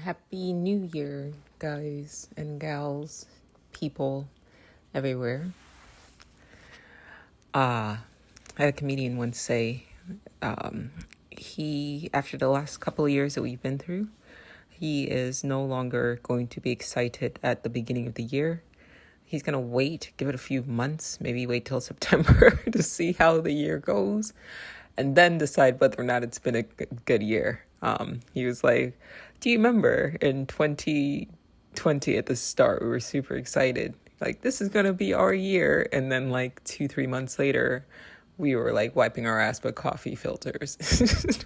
Happy New Year, guys and gals, people everywhere. I had a comedian once say, after the last couple of years that we've been through, he is no longer going to be excited at the beginning of the year. He's going to wait, give it a few months, maybe wait till September to see how the year goes, and then decide whether or not it's been a good year. He was like, do you remember in 2020 at the start, we were super excited. Like, this is going to be our year. And then like 2-3 months later, we were like wiping our ass with coffee filters. That's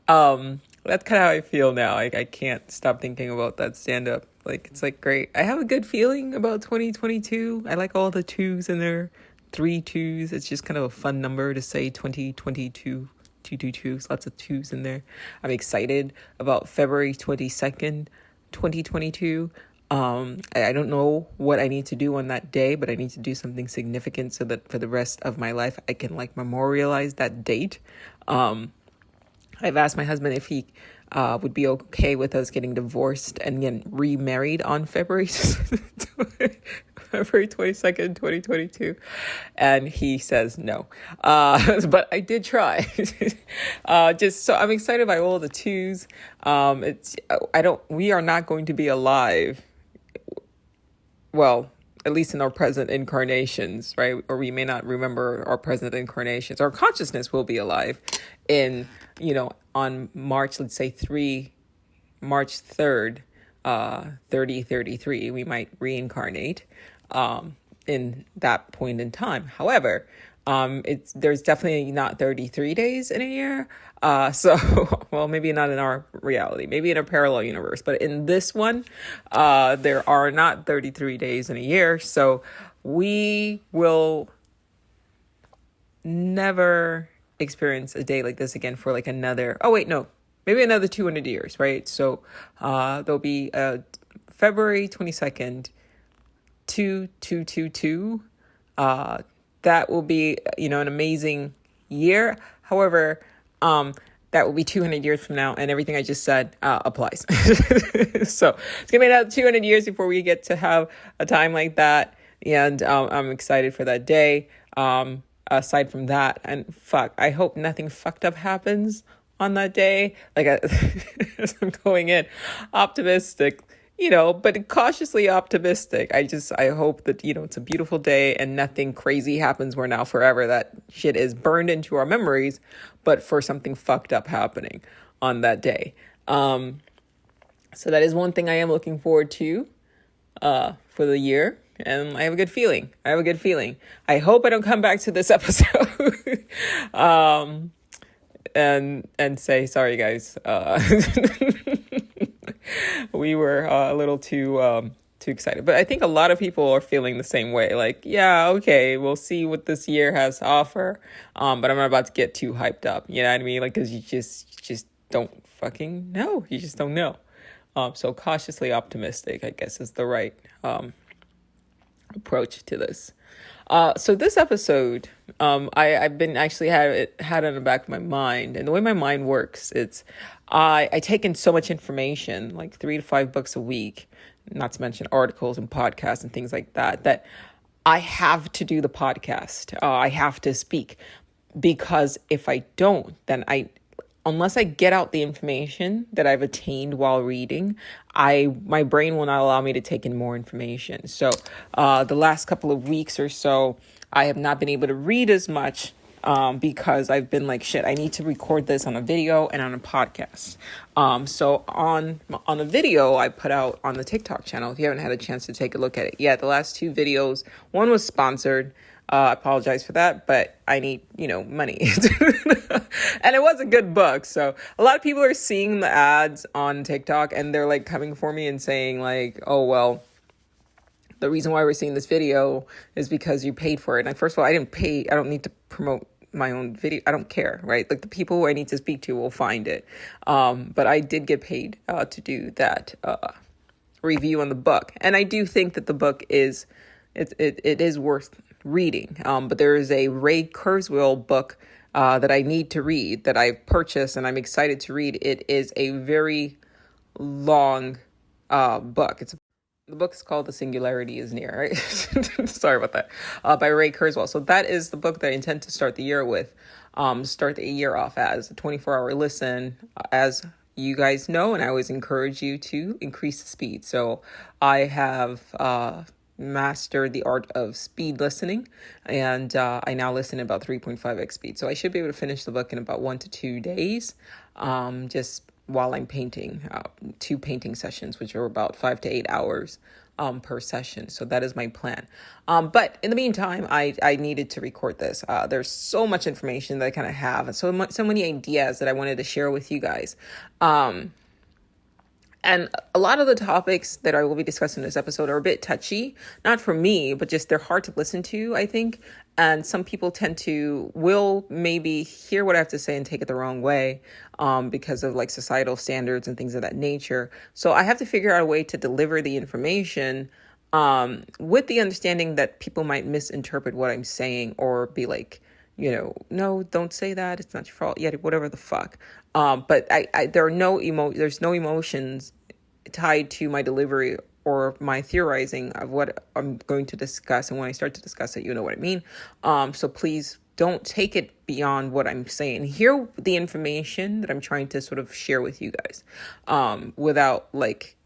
kind of how I feel now. Like, I can't stop thinking about that stand-up. Like, it's like, great. I have a good feeling about 2022. I like all the twos in there. 3 twos. It's just kind of a fun number to say 2022. 222s, lots of twos in there. I'm excited about February 22nd, 2022. I don't know what I need to do on that day, but I need to do something significant so that for the rest of my life, I can like memorialize that date. I've asked my husband if he would be okay with us getting divorced and getting remarried on February 22nd, 2022. And he says no. But I did try. Just so I'm excited by all the twos. We are not going to be alive. Well, at least in our present incarnations, right? Or we may not remember our present incarnations. Our consciousness will be alive on March, let's say March 3rd, 3033, we might reincarnate in that point in time. However, there's definitely not 33 days in a year. Well, maybe not in our reality, maybe in a parallel universe, but in this one, there are not 33 days in a year. So we will never experience a day like this again for like maybe another 200 years, right? So there'll be February 22nd, 2222. That will be, an amazing year. However, that will be 200 years from now, and everything I just said applies. So it's gonna be another 200 years before we get to have a time like that, and I'm excited for that day. Aside from that, and I hope nothing fucked up happens on that day. Like, as I'm going in optimistic, but cautiously optimistic. I hope that, it's a beautiful day and nothing crazy happens where now forever that shit is burned into our memories, but for something fucked up happening on that day. So that is one thing I am looking forward to for the year. And I have a good feeling. I hope I don't come back to this episode and say, sorry, guys. We were a little too excited. But I think a lot of people are feeling the same way. Like, yeah, okay, we'll see what this year has to offer. But I'm not about to get too hyped up. You know what I mean? Like, because you just don't fucking know. You just don't know. So cautiously optimistic, I guess, is the right approach to this. So this episode, I've been actually had on the back of my mind, and the way my mind works, it's I take in so much information, like 3 to 5 books a week, not to mention articles and podcasts and things like that I have to do the podcast. I have to speak, because if I don't, then unless I get out the information that I've attained while reading, my brain will not allow me to take in more information. So the last couple of weeks or so, I have not been able to read as much because I've been like, shit, I need to record this on a video and on a podcast. So on a video I put out on the TikTok channel, if you haven't had a chance to take a look at it yet, the last 2 videos, one was sponsored. I apologize for that, but I need, money. And it was a good book. So a lot of people are seeing the ads on TikTok and they're like coming for me and saying like, oh, well, the reason why we're seeing this video is because you paid for it. And first of all, I didn't pay. I don't need to promote my own video. I don't care, right? Like, the people who I need to speak to will find it. But I did get paid to do that review on the book. And I do think that the book is worth reading. But there is a Ray Kurzweil book that I need to read that I've purchased and I'm excited to read. It is a very long book. The book is called The Singularity is Near, right? Sorry about that. By Ray Kurzweil. So that is the book that I intend to start the year with. Start the year off as a 24-hour listen, as you guys know, and I always encourage you to increase the speed. So I have mastered the art of speed listening, and I now listen at about 3.5x speed. So I should be able to finish the book in about 1 to 2 days, just while I'm painting, 2 painting sessions, which are about 5 to 8 hours per session. So that is my plan. But in the meantime, I needed to record this. There's so much information that I kind of have, and so many ideas that I wanted to share with you guys. And a lot of the topics that I will be discussing in this episode are a bit touchy, not for me, but just they're hard to listen to, I think. And some people will maybe hear what I have to say and take it the wrong way because of like societal standards and things of that nature. So I have to figure out a way to deliver the information with the understanding that people might misinterpret what I'm saying or be like, no, don't say that. It's not your fault. Yeah, whatever the fuck. But there's no emotions tied to my delivery or my theorizing of what I'm going to discuss. And when I start to discuss it, you know what I mean. So please don't take it beyond what I'm saying. Hear the information that I'm trying to sort of share with you guys, without like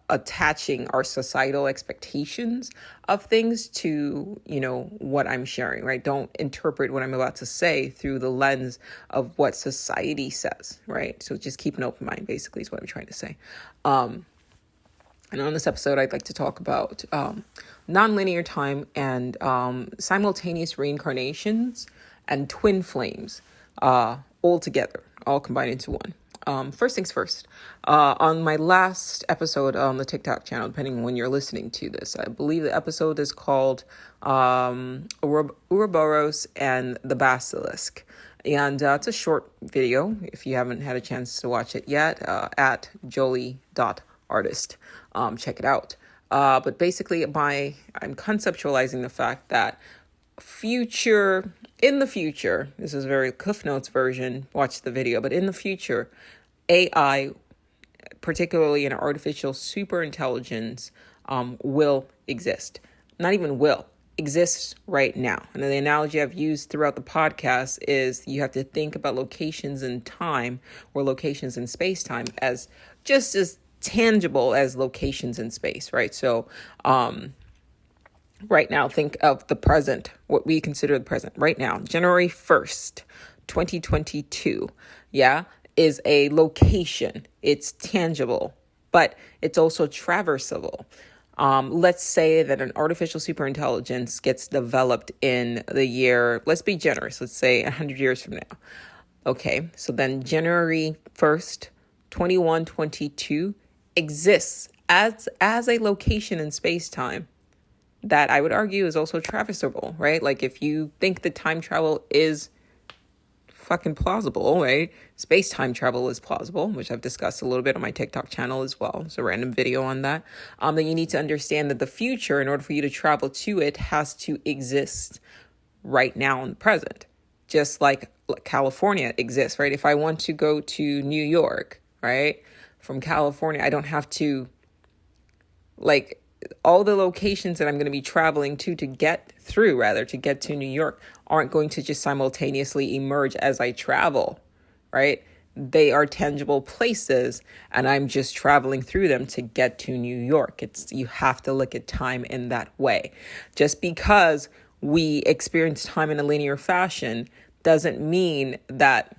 attaching our societal expectations of things to, what I'm sharing, right? Don't interpret what I'm about to say through the lens of what society says, right? So just keep an open mind, basically, is what I'm trying to say. And on this episode, I'd like to talk about nonlinear time and simultaneous reincarnations and twin flames all together, all combined into one. First things first, on my last episode on the TikTok channel, depending on when you're listening to this, I believe the episode is called Ouroboros and the Basilisk. And it's a short video, if you haven't had a chance to watch it yet, at jolie.artist. Check it out. But basically, I'm conceptualizing the fact that in the future, this is a very Cliff Notes version, watch the video, but in the future, AI, particularly an artificial superintelligence, will exist. Not even will, exists right now. And the analogy I've used throughout the podcast is you have to think about locations in time or locations in space-time as just as tangible as locations in space, right? So, right now, think of the present, what we consider the present right now, January 1st, 2022, is a location. It's tangible, but it's also traversable. Let's say that an artificial superintelligence gets developed in the year, let's be generous, let's say 100 years from now. Okay, so then January 1st, 2122 exists as a location in space-time that I would argue is also traversable, right? Like if you think that time travel is fucking plausible, right? Space-time travel is plausible, which I've discussed a little bit on my TikTok channel as well. It's a random video on that. Then you need to understand that the future, in order for you to travel to it, has to exist right now in the present. Just like California exists, right? If I want to go to New York, right? From California, I don't have to all the locations that I'm going to be traveling to get to New York aren't going to just simultaneously emerge as I travel, right? They are tangible places and I'm just traveling through them to get to New York. You have to look at time in that way. Just because we experience time in a linear fashion doesn't mean that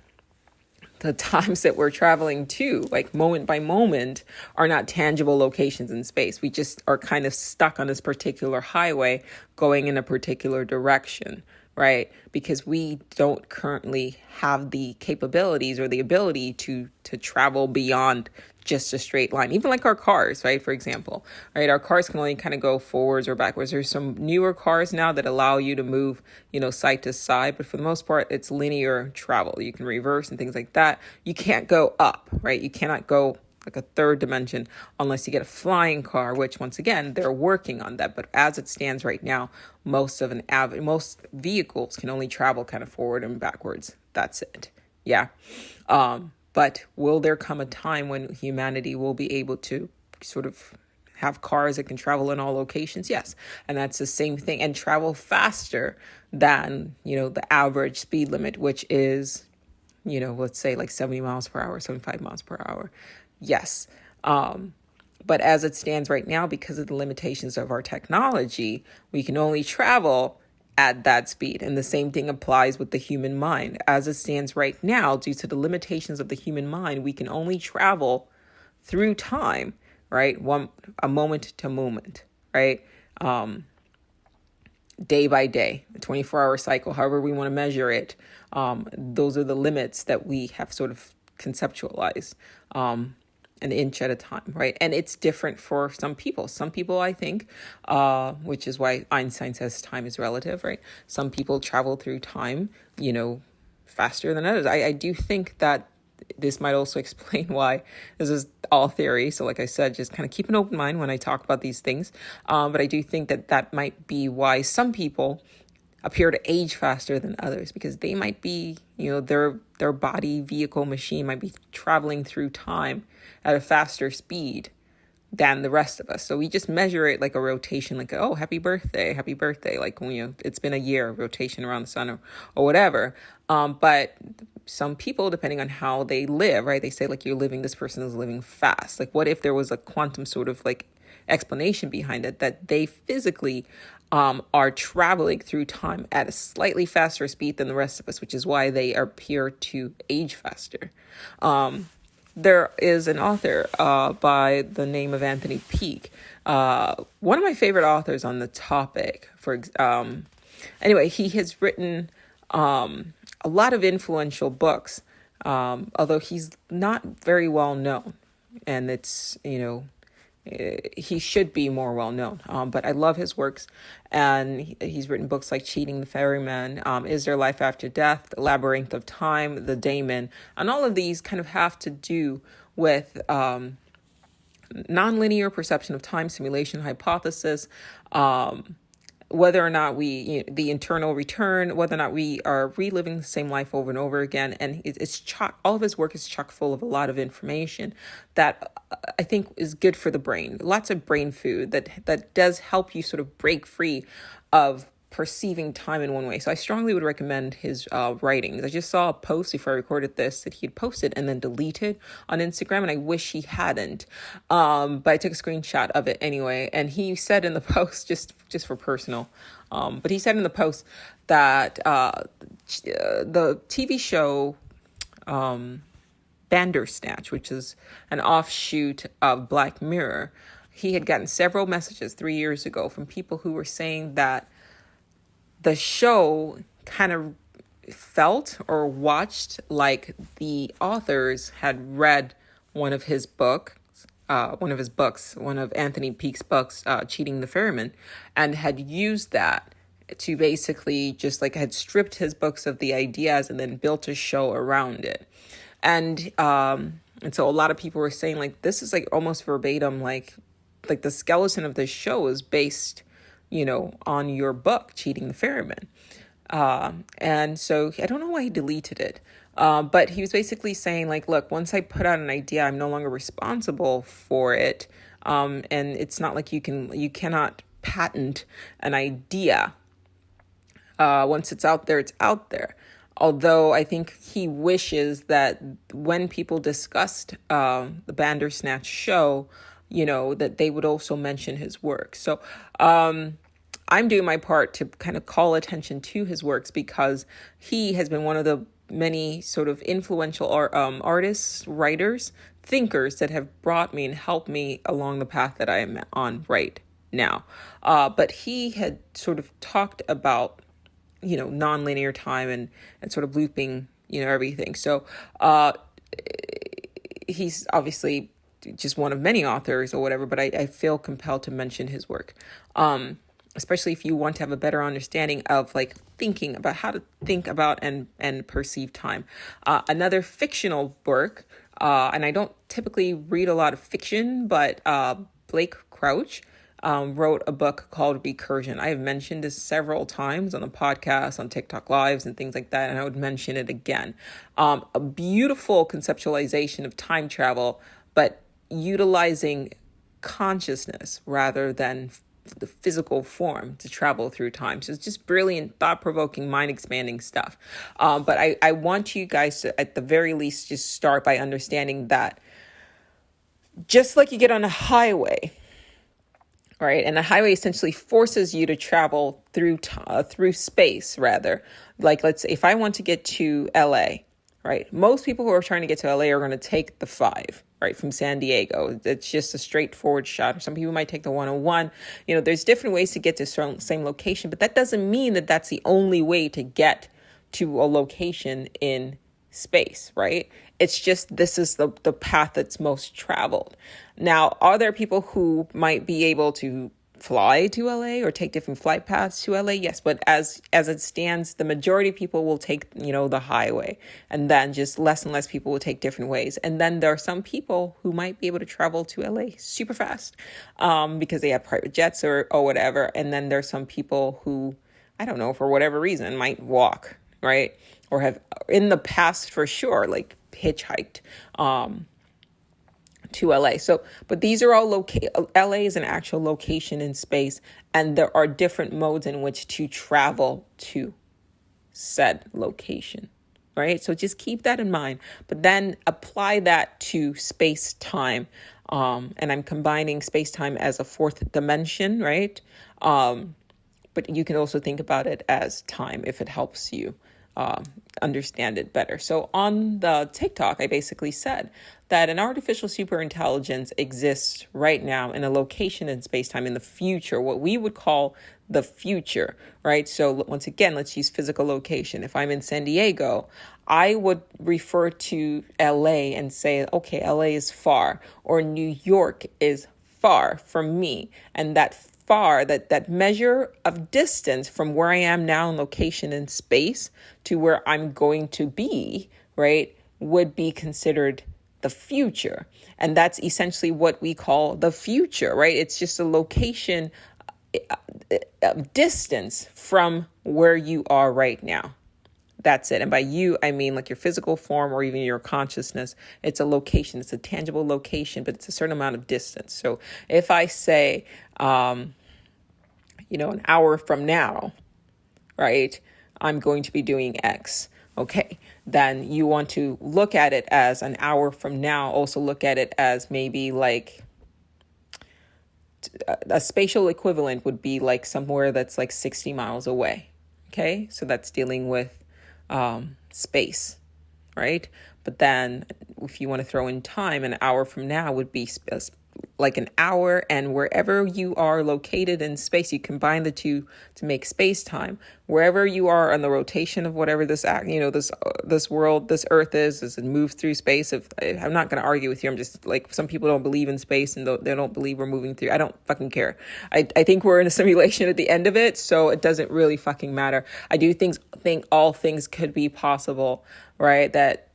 the times that we're traveling to, like moment by moment, are not tangible locations in space. We just are kind of stuck on this particular highway going in a particular direction, right? Because we don't currently have the capabilities or the ability to travel beyond just a straight line. Even like our cars, right? For example, right? Our cars can only kind of go forwards or backwards. There's some newer cars now that allow you to move, side to side, but for the most part, it's linear travel. You can reverse and things like that. You can't go up, right? You cannot go like a third dimension unless you get a flying car, which once again, they're working on that. But as it stands right now, most vehicles can only travel kind of forward and backwards. That's it. Yeah. But will there come a time when humanity will be able to sort of have cars that can travel in all locations? Yes. And that's the same thing, and travel faster than, the average speed limit, which is, let's say like 70 miles per hour, 75 miles per hour. Yes. But as it stands right now, because of the limitations of our technology, we can only travel at that speed. And the same thing applies with the human mind. As it stands right now, due to the limitations of the human mind, we can only travel through time, right? A moment to moment, right? Day by day, a 24-hour cycle, however we want to measure it. Those are the limits that we have sort of conceptualized. An inch at a time, right? And it's different for some people. Some people, I think, which is why Einstein says time is relative, right? Some people travel through time, faster than others. I do think that this might also explain why this is all theory. So like I said, just kind of keep an open mind when I talk about these things. But I do think that might be why some people appear to age faster than others, because they might be, their body, vehicle, machine might be traveling through time at a faster speed than the rest of us. So we just measure it like a rotation, like, oh, happy birthday, like when it's been a year rotation around the sun or whatever. But some people, depending on how they live, right, they say like this person is living fast. Like, what if there was a quantum sort of like explanation behind it, that they physically are traveling through time at a slightly faster speed than the rest of us, which is why they appear to age faster. There is an author by the name of Anthony Peake, one of my favorite authors on the topic. Anyway, he has written a lot of influential books, although he's not very well known, and it's, he should be more well known. But I love his works, and he's written books like Cheating the Ferryman, Is There Life After Death, The Labyrinth of Time, The Daemon, and all of these kind of have to do with nonlinear perception of time, simulation hypothesis, whether or not the internal return, whether or not we are reliving the same life over and over again. And all of his work is chock full of a lot of information that I think is good for the brain. Lots of brain food that does help you sort of break free of perceiving time in one way. So I strongly would recommend his writings. I just saw a post before I recorded this that he had posted and then deleted on Instagram, and I wish he hadn't. But I took a screenshot of it anyway, and he said in the post, just for personal, but he said in the post that the TV show Bandersnatch, which is an offshoot of Black Mirror, he had gotten several messages 3 years ago from people who were saying that the show kind of felt or watched like the authors had read one of Anthony Peake's books, Cheating the Ferryman, and had used that to basically just like had stripped his books of the ideas and then built a show around it. And so a lot of people were saying like, this is like almost verbatim, like the skeleton of this show is based on your book, Cheating the Ferryman. And so I don't know why he deleted it. But he was basically saying like, look, once I put out an idea, I'm no longer responsible for it. And it's not like you cannot patent an idea. Once it's out there, it's out there. Although I think he wishes that when people discussed the Bandersnatch show, that they would also mention his work. So I'm doing my part to kind of call attention to his works, because he has been one of the many sort of influential artists, writers, thinkers that have brought me and helped me along the path that I am on right now. But he had sort of talked about, nonlinear time and sort of looping, everything. So he's obviously just one of many authors or whatever, but I feel compelled to mention his work. Especially if you want to have a better understanding of like thinking about how to think about and perceive time. Another fictional work, and I don't typically read a lot of fiction, but Blake Crouch wrote a book called Recursion. I have mentioned this several times on the podcast, on TikTok lives and things like that, and I would mention it again. A beautiful conceptualization of time travel, but utilizing consciousness rather than the physical form to travel through time. So it's just brilliant, thought-provoking, mind-expanding stuff. But I want you guys to, at the very least, just start by understanding that just like you get on a highway, right? And the highway essentially forces you to travel through space, rather. Like, let's say if I want to get to LA, right? Most people who are trying to get to LA are going to take the 5, right, from San Diego. It's just a straightforward shot. Or some people might take the 101. There's different ways to get to the same location, but that doesn't mean that that's the only way to get to a location in space, right? It's just this is the path that's most traveled. Now, are there people who might be able to fly to LA or take different flight paths to LA? Yes, but as it stands, the majority of people will take, the highway, and then just less and less people will take different ways. And then there are some people who might be able to travel to LA super fast because they have private jets or whatever. And then there's some people who, I don't know, for whatever reason, might walk, right? Or have in the past for sure, like hitchhiked to LA. So, but these are all LA is an actual location in space, and there are different modes in which to travel to said location, right? So just keep that in mind, but then apply that to space-time. And I'm combining space-time as a 4th dimension, right? But you can also think about it as time if it helps you understand it better. So on the TikTok, I basically said that an artificial superintelligence exists right now in a location in space-time in the future, what we would call the future, right? So once again, let's use physical location. If I'm in San Diego, I would refer to LA and say, okay, LA is far, or New York is far from me. And that far, that measure of distance from where I am now in location in space to where I'm going to be, right, would be considered the future. And that's essentially what we call the future, right? It's just a location distance from where you are right now. That's it. And by you, I mean like your physical form or even your consciousness. It's a location. It's a tangible location, but it's a certain amount of distance. So if I say, an hour from now, right, I'm going to be doing X. Okay, then you want to look at it as an hour from now. Also look at it as maybe like a spatial equivalent would be like somewhere that's like 60 miles away. Okay, so that's dealing with space, right? But then if you want to throw in time, an hour from now would be like an hour, and wherever you are located in space, you combine the two to make space time. Wherever you are on the rotation of whatever this world, this earth is, as it moves through space. I'm not going to argue with you. I'm just like, some people don't believe in space and they don't believe we're moving through. I don't fucking care. I think we're in a simulation at the end of it, so it doesn't really fucking matter. I do think all things could be possible, right? That,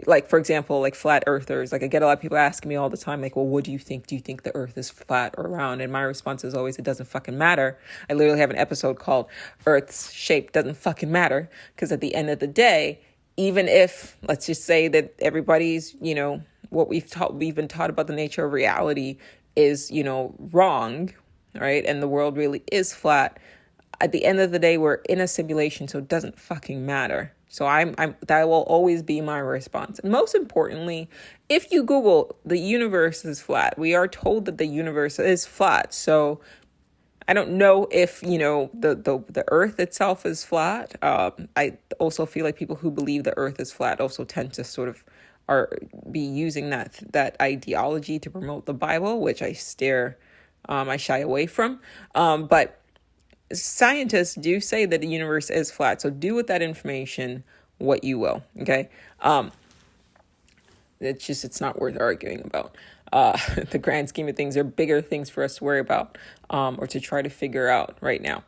like, for example, like flat earthers, like I get a lot of people asking me all the time, like, well, what do you think? Do you think the earth is flat or round? And my response is always, it doesn't fucking matter. I literally have an episode called Earth's Shape Doesn't Fucking Matter. Because at the end of the day, even if, let's just say that everybody's, what we've been taught about the nature of reality is, wrong, right? And the world really is flat. At the end of the day, we're in a simulation, so it doesn't fucking matter. So that will always be my response. And most importantly, if you Google the universe is flat, we are told that the universe is flat. So I don't know if, the earth itself is flat. I also feel like people who believe the earth is flat also tend to sort of be using that ideology to promote the Bible, which I shy away from. But scientists do say that the universe is flat. So do with that information what you will. Okay. It's not worth arguing about. The grand scheme of things, there are bigger things for us to worry about, or to try to figure out right now,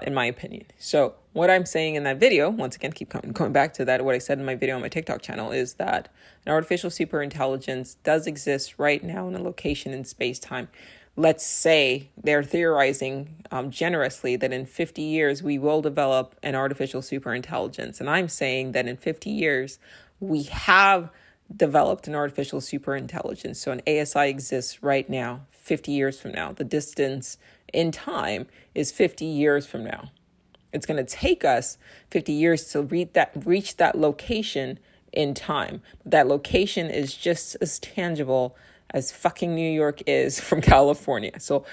in my opinion. So what I'm saying in that video, once again, keep going back to that, what I said in my video on my TikTok channel, is that an artificial superintelligence does exist right now in a location in space-time. let's say they're theorizing generously that in 50 years we will develop an artificial superintelligence. And I'm saying that in 50 years we have developed an artificial superintelligence. So an ASI exists right now, 50 years from now. The distance in time is 50 years from now. It's going to take us 50 years to reach that location in time. That location is just as tangible as fucking New York is from California. So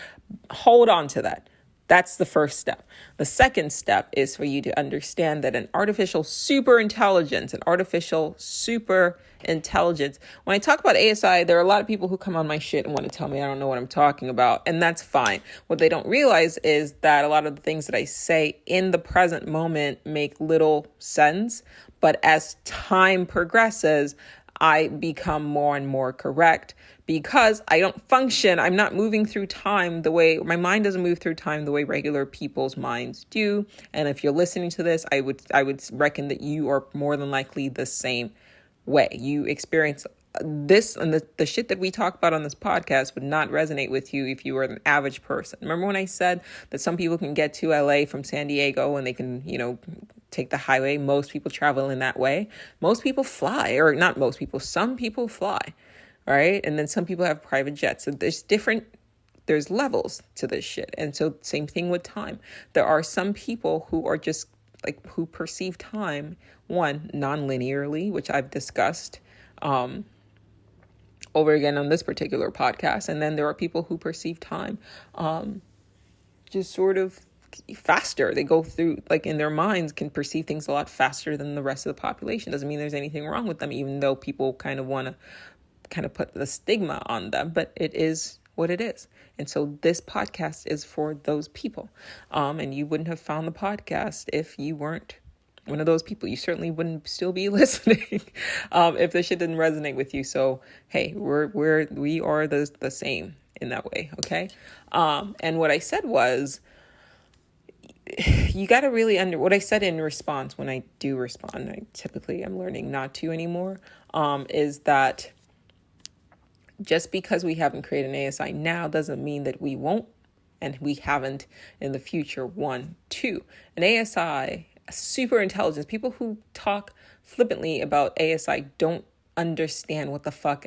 hold on to that. That's the first step. The second step is for you to understand that an artificial superintelligence, when I talk about ASI, there are a lot of people who come on my shit and want to tell me I don't know what I'm talking about. And that's fine. What they don't realize is that a lot of the things that I say in the present moment make little sense. But as time progresses, I become more and more correct because I don't function. I'm not moving through time the way my mind doesn't move through time the way regular people's minds do. And if you're listening to this, I would reckon that you are more than likely the same way. You experience this, and the shit that we talk about on this podcast would not resonate with you if you were an average person. Remember when I said that some people can get to LA from San Diego and they can, take the highway? Most people travel in that way. Most people fly, or not most people, some people fly, right? And then some people have private jets. So there's levels to this shit. And so same thing with time. There are some people who are just who perceive time, one, non-linearly, which I've discussed over again on this particular podcast. And then there are people who perceive time just sort of faster. They go through, in their minds, can perceive things a lot faster than the rest of the population. Doesn't mean there's anything wrong with them, even though people kind of want to put the stigma on them, but it is what it is. And so this podcast is for those people. And you wouldn't have found the podcast if you weren't one of those people. You certainly wouldn't still be listening if the shit didn't resonate with you. So, hey, we are the same in that way. Okay. And what I said was, you got to really what I said in response, when I do respond, I'm learning not to anymore, is that just because we haven't created an ASI now doesn't mean that we won't, and we haven't in the future. 1, 2, an ASI, a super intelligence. People who talk flippantly about ASI don't understand what the fuck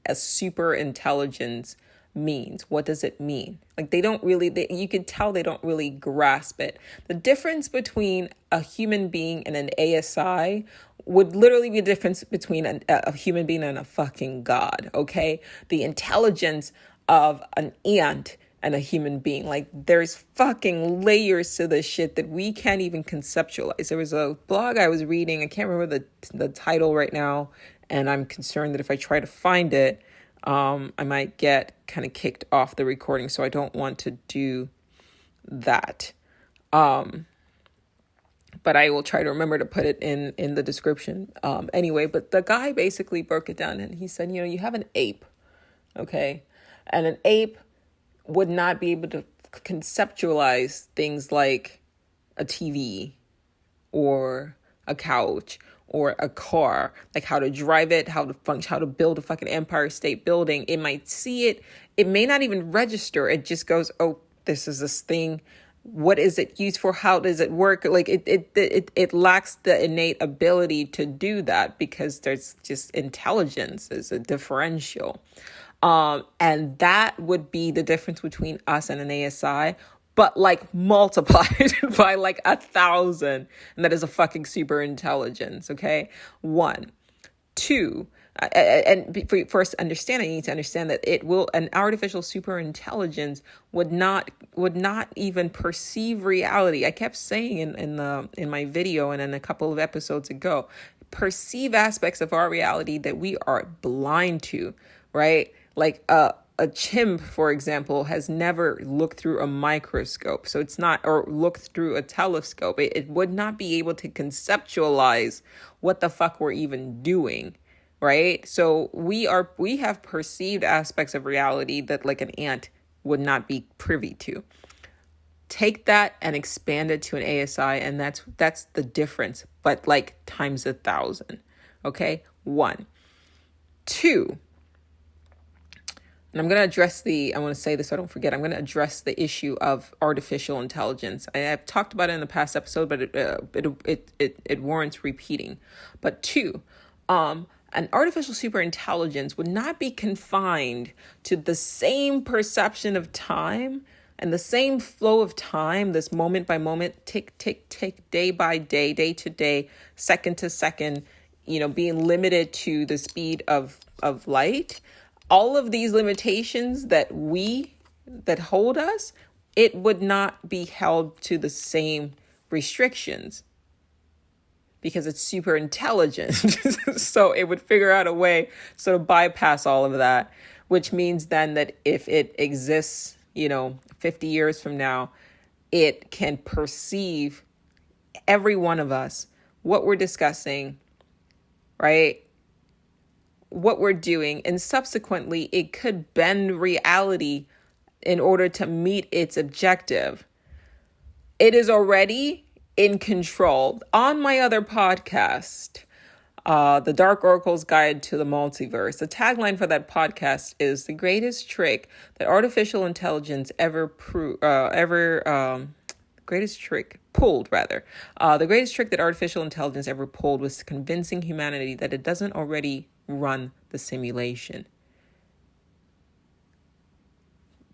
a super intelligence means. What does it mean? They don't really, you can tell they don't really grasp it. The difference between a human being and an ASI would literally be the difference between a human being and a fucking god, okay? The intelligence of an ant and a human being. There's fucking layers to this shit that we can't even conceptualize. There was a blog I was reading, I can't remember the title right now, and I'm concerned that if I try to find it, I might get kind of kicked off the recording, so I don't want to do that. But I will try to remember to put it in the description. Anyway, but the guy basically broke it down, and he said, you have an ape, okay? And an ape would not be able to conceptualize things like a TV or a couch or a car, how to drive it, how to function, how to build a fucking Empire State Building. It might see it. It may not even register. It just goes, oh, this is this thing. What is it used for? How does it work? It lacks the innate ability to do that because there's just intelligence is a differential. And that would be the difference between us and an ASI, but multiplied by 1,000. And that is a fucking super intelligence. Okay. 1, 2, and for us to understand, I need to understand that an artificial super intelligence would not even perceive reality. I kept saying in my video and in a couple of episodes ago, perceive aspects of our reality that we are blind to, right? A chimp, for example, has never looked through a microscope. So it's not, or looked through a telescope. It would not be able to conceptualize what the fuck we're even doing, right? So we have perceived aspects of reality that an ant would not be privy to. Take that and expand it to an ASI, and that's the difference, but times 1,000. Okay, 1, 2. And I'm going to address I want to say this so I don't forget, I'm going to address the issue of artificial intelligence. I've talked about it in the past episode, but it warrants repeating. But two, an artificial superintelligence would not be confined to the same perception of time and the same flow of time, this moment by moment, tick, tick, tick, day by day, day to day, second to second, being limited to the speed of light. All of these limitations that hold us, it would not be held to the same restrictions because it's super intelligent. So it would figure out a way sort of bypass all of that, which means then that if it exists, 50 years from now, it can perceive every one of us, what we're discussing, right? What we're doing, and subsequently it could bend reality in order to meet its objective. It is already in control. On my other podcast, The Dark Oracle's Guide to the Multiverse, the tagline for that podcast is the greatest trick that artificial intelligence the greatest trick that artificial intelligence ever pulled was convincing humanity that it doesn't already run the simulation.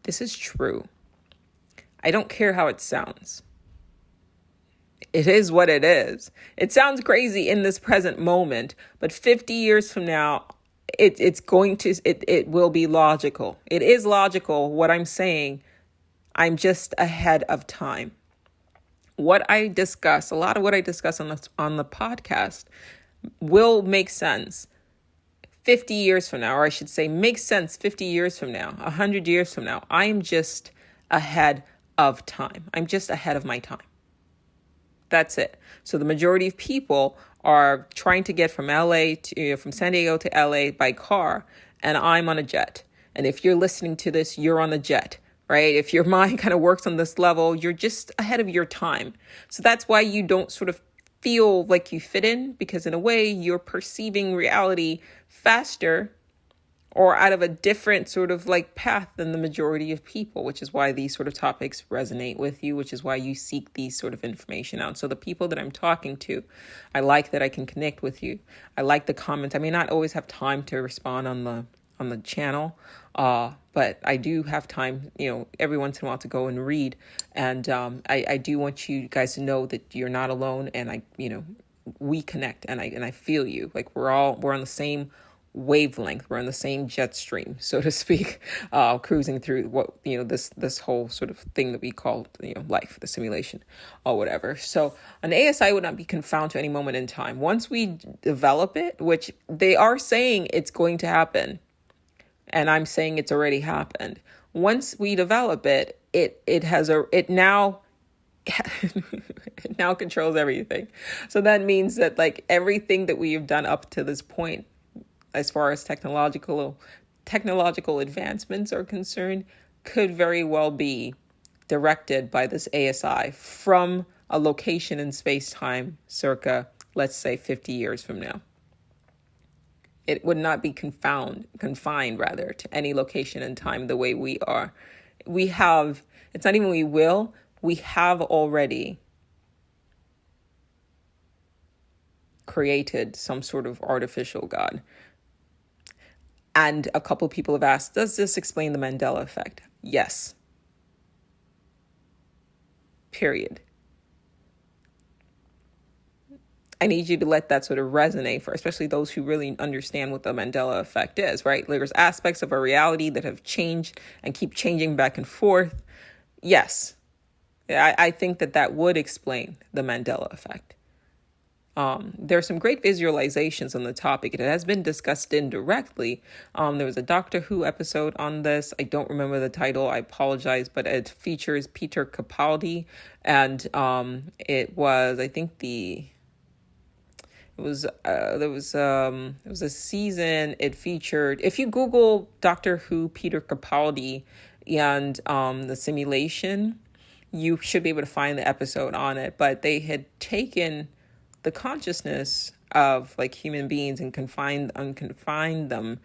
This is true. I don't care how it sounds. It is what it is. It sounds crazy in this present moment, but 50 years from now, it will be logical. It is logical what I'm saying. I'm just ahead of time. A lot of what I discuss on the podcast will make sense 50 years from now, or I should say makes sense 50 years from now, 100 years from now. I am just ahead of time. I'm just ahead of my time. That's it. So the majority of people are trying to get from San Diego to LA by car, and I'm on a jet. And if you're listening to this, you're on the jet, right? If your mind kind of works on this level, you're just ahead of your time. So that's why you don't sort of feel like you fit in, because in a way you're perceiving reality faster or out of a different sort of like path than the majority of people, which is why these sort of topics resonate with you, which is why you seek these sort of information out. So the people that I'm talking to, I like that I can connect with you. I like the comments. I may not always have time to respond on the channel, but I do have time, every once in a while to go and read. And I do want you guys to know that you're not alone, and we connect, and I feel you. Like we're on the same wavelength. We're on the same jet stream, so to speak, cruising through what, this whole sort of thing that we call, life, the simulation or whatever. So an ASI would not be confined to any moment in time. Once we develop it, which they are saying it's going to happen, and I'm saying it's already happened. Once we develop it, it now controls everything. So that means that like everything that we have done up to this point, as far as technological advancements are concerned, could very well be directed by this ASI from a location in space-time circa, let's say, 50 years from now. It would not be confined to any location and time the way we are. It's not even we have already created some sort of artificial God. And a couple people have asked, does this explain the Mandela effect? Yes. Period. I need you to let that sort of resonate for especially those who really understand what the Mandela effect is, right? There's aspects of our reality that have changed and keep changing back and forth. Yes. I think that would explain the Mandela effect. There are some great visualizations on the topic. It has been discussed indirectly. There was a Doctor Who episode on this. I don't remember the title. I apologize, but it features Peter Capaldi, and it was a season. It featured, if you Google Doctor Who Peter Capaldi and the simulation, you should be able to find the episode on it. But they had taken the consciousness of like human beings and confined them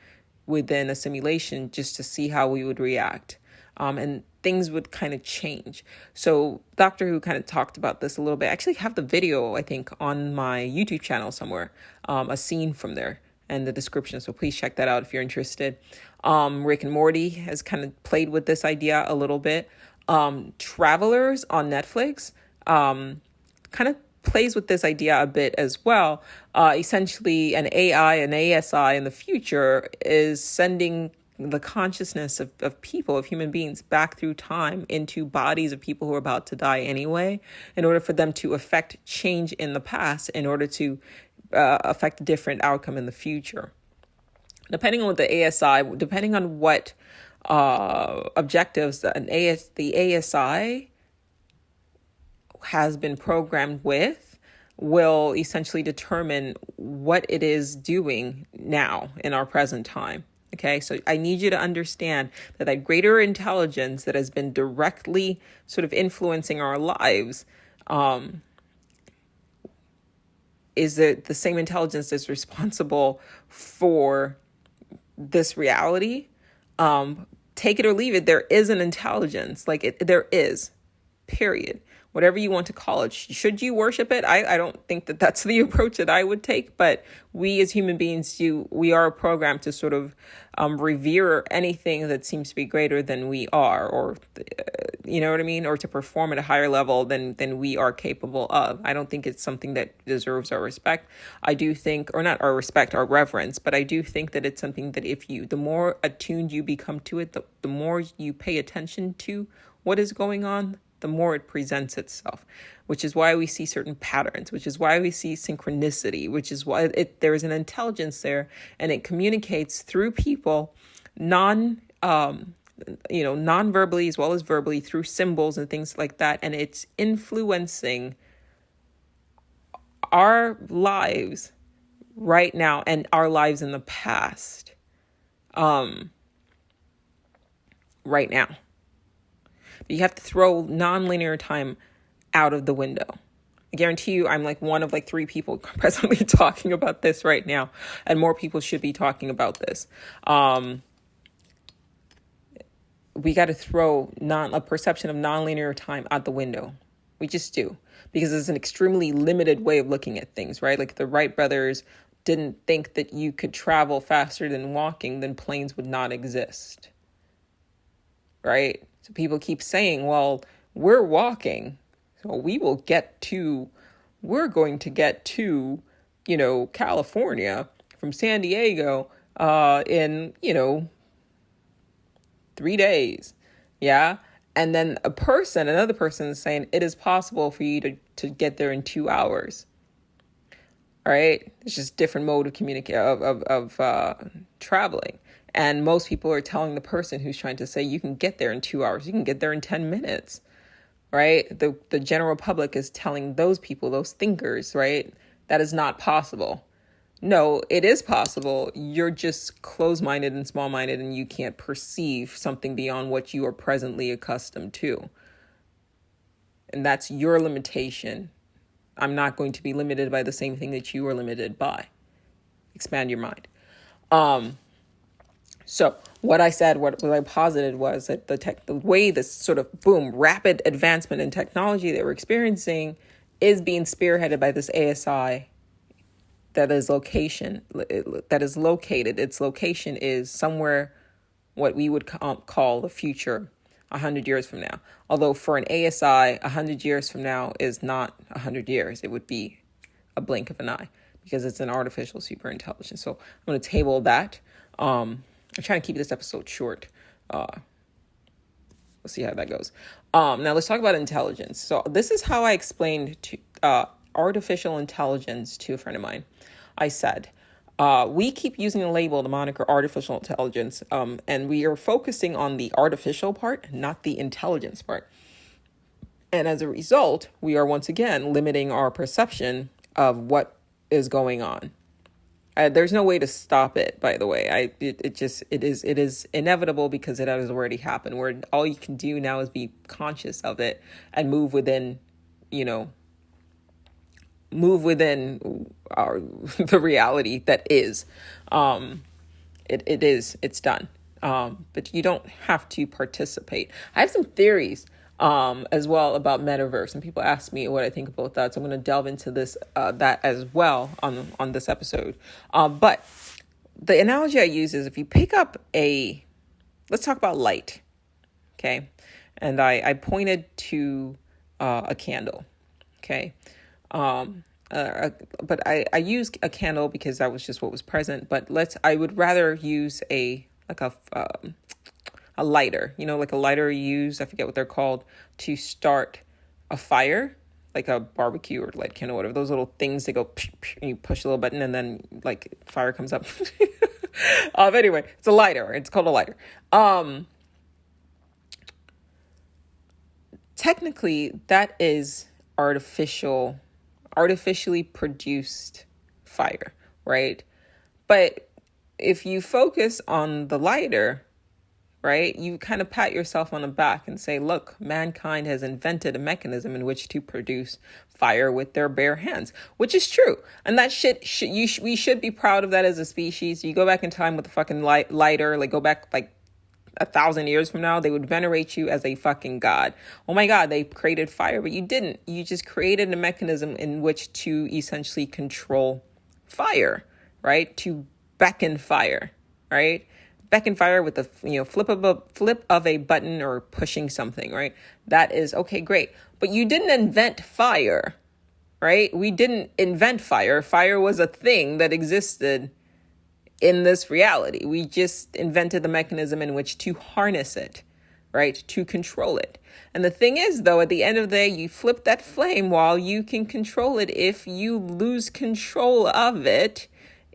within a simulation just to see how we would react. And things would kind of change. So Doctor Who kind of talked about this a little bit. I actually have the video, I think, on my YouTube channel somewhere, a scene from there and the description. So please check that out if you're interested. Rick and Morty has kind of played with this idea a little bit. Travelers on Netflix kind of plays with this idea a bit as well. Essentially, an AI, an ASI in the future is sending the consciousness of people, of human beings, back through time into bodies of people who are about to die anyway, in order for them to affect change in the past, in order to affect a different outcome in the future. Depending on what the ASI, depending on what objectives the ASI has been programmed with, will essentially determine what it is doing now in our present time. Okay, so I need you to understand that greater intelligence that has been directly sort of influencing our lives is the same intelligence that's responsible for this reality. Take it or leave it. There is an intelligence, there is, period. Whatever you want to call it. Should you worship it? I don't think that that's the approach that I would take, but we as human beings, we are programmed to sort of revere anything that seems to be greater than we are, or you know what I mean? Or to perform at a higher level than we are capable of. I don't think it's something that deserves our respect. I do think, or not our respect, our reverence, but I do think that it's something that the more attuned you become to it, the more you pay attention to what is going on, the more it presents itself, which is why we see certain patterns, which is why we see synchronicity, which is why there is an intelligence there, and it communicates through people, non-verbally as well as verbally, through symbols and things like that, and it's influencing our lives right now and our lives in the past, right now. You have to throw non-linear time out of the window. I guarantee you I'm one of 3 people presently talking about this right now, and more people should be talking about this. We got to throw a perception of non-linear time out the window. We just do, because it's an extremely limited way of looking at things, right? Like the Wright brothers didn't think that you could travel faster than walking, then planes would not exist, right? So people keep saying, well, we're walking, so we're going to get to, California from San Diego in, 3 days. Yeah. And then another person is saying it is possible for you to get there in 2 hours. All right. It's just different mode of traveling. And most people are telling the person who's trying to say you can get there in 2 hours, you can get there in 10 minutes, right? The general public is telling those people, those thinkers, right, that is not possible. No, it is possible. You're just closed-minded and small-minded, and you can't perceive something beyond what you are presently accustomed to. And that's your limitation. I'm not going to be limited by the same thing that you are limited by. Expand your mind. So what I said, what I posited was that the way this sort of rapid advancement in technology that we're experiencing is being spearheaded by this ASI that is located. Its location is somewhere what we would call the future 100 years from now. Although for an ASI, 100 years from now is not 100 years. It would be a blink of an eye because it's an artificial superintelligence. So I'm going to table that. I'm trying to keep this episode short. We'll see how that goes. Now let's talk about intelligence. So this is how I explained artificial intelligence to a friend of mine. I said, we keep using the moniker artificial intelligence, and we are focusing on the artificial part, not the intelligence part. And as a result, we are once again limiting our perception of what is going on. There's no way to stop it, by the way. It is inevitable because it has already happened, where all you can do now is be conscious of it and move within the reality that is. it's done. But you don't have to participate. I have some theories as well about metaverse, and people ask me what I think about that. So I'm going to delve into that as well on this episode. But the analogy I use is if you pick up let's talk about light, okay? And I pointed to a candle, okay? But I use a candle because that was just what was present. But I would rather use a lighter, like a lighter you use, I forget what they're called, to start a fire, like a barbecue or light candle, whatever. Those little things, they go, and you push a little button and then like fire comes up. Anyway, it's a lighter. It's called a lighter. Technically, that is artificially produced fire, right? But if you focus on the lighter, right, you kind of pat yourself on the back and say, look, mankind has invented a mechanism in which to produce fire with their bare hands, which is true. And that we should be proud of that as a species. You go back in time with the fucking lighter, like go back like 1,000 years from now, they would venerate you as a fucking god. Oh my God, they created fire, but you didn't. You just created a mechanism in which to essentially control fire, right? To beckon fire, right? Beckon fire with the flip of a button or pushing something, right? That is okay, great. But you didn't invent fire, right? We didn't invent fire. Fire was a thing that existed in this reality. We just invented the mechanism in which to harness it, right? To control it. And the thing is, though, at the end of the day, you flip that flame while you can control it. If you lose control of it,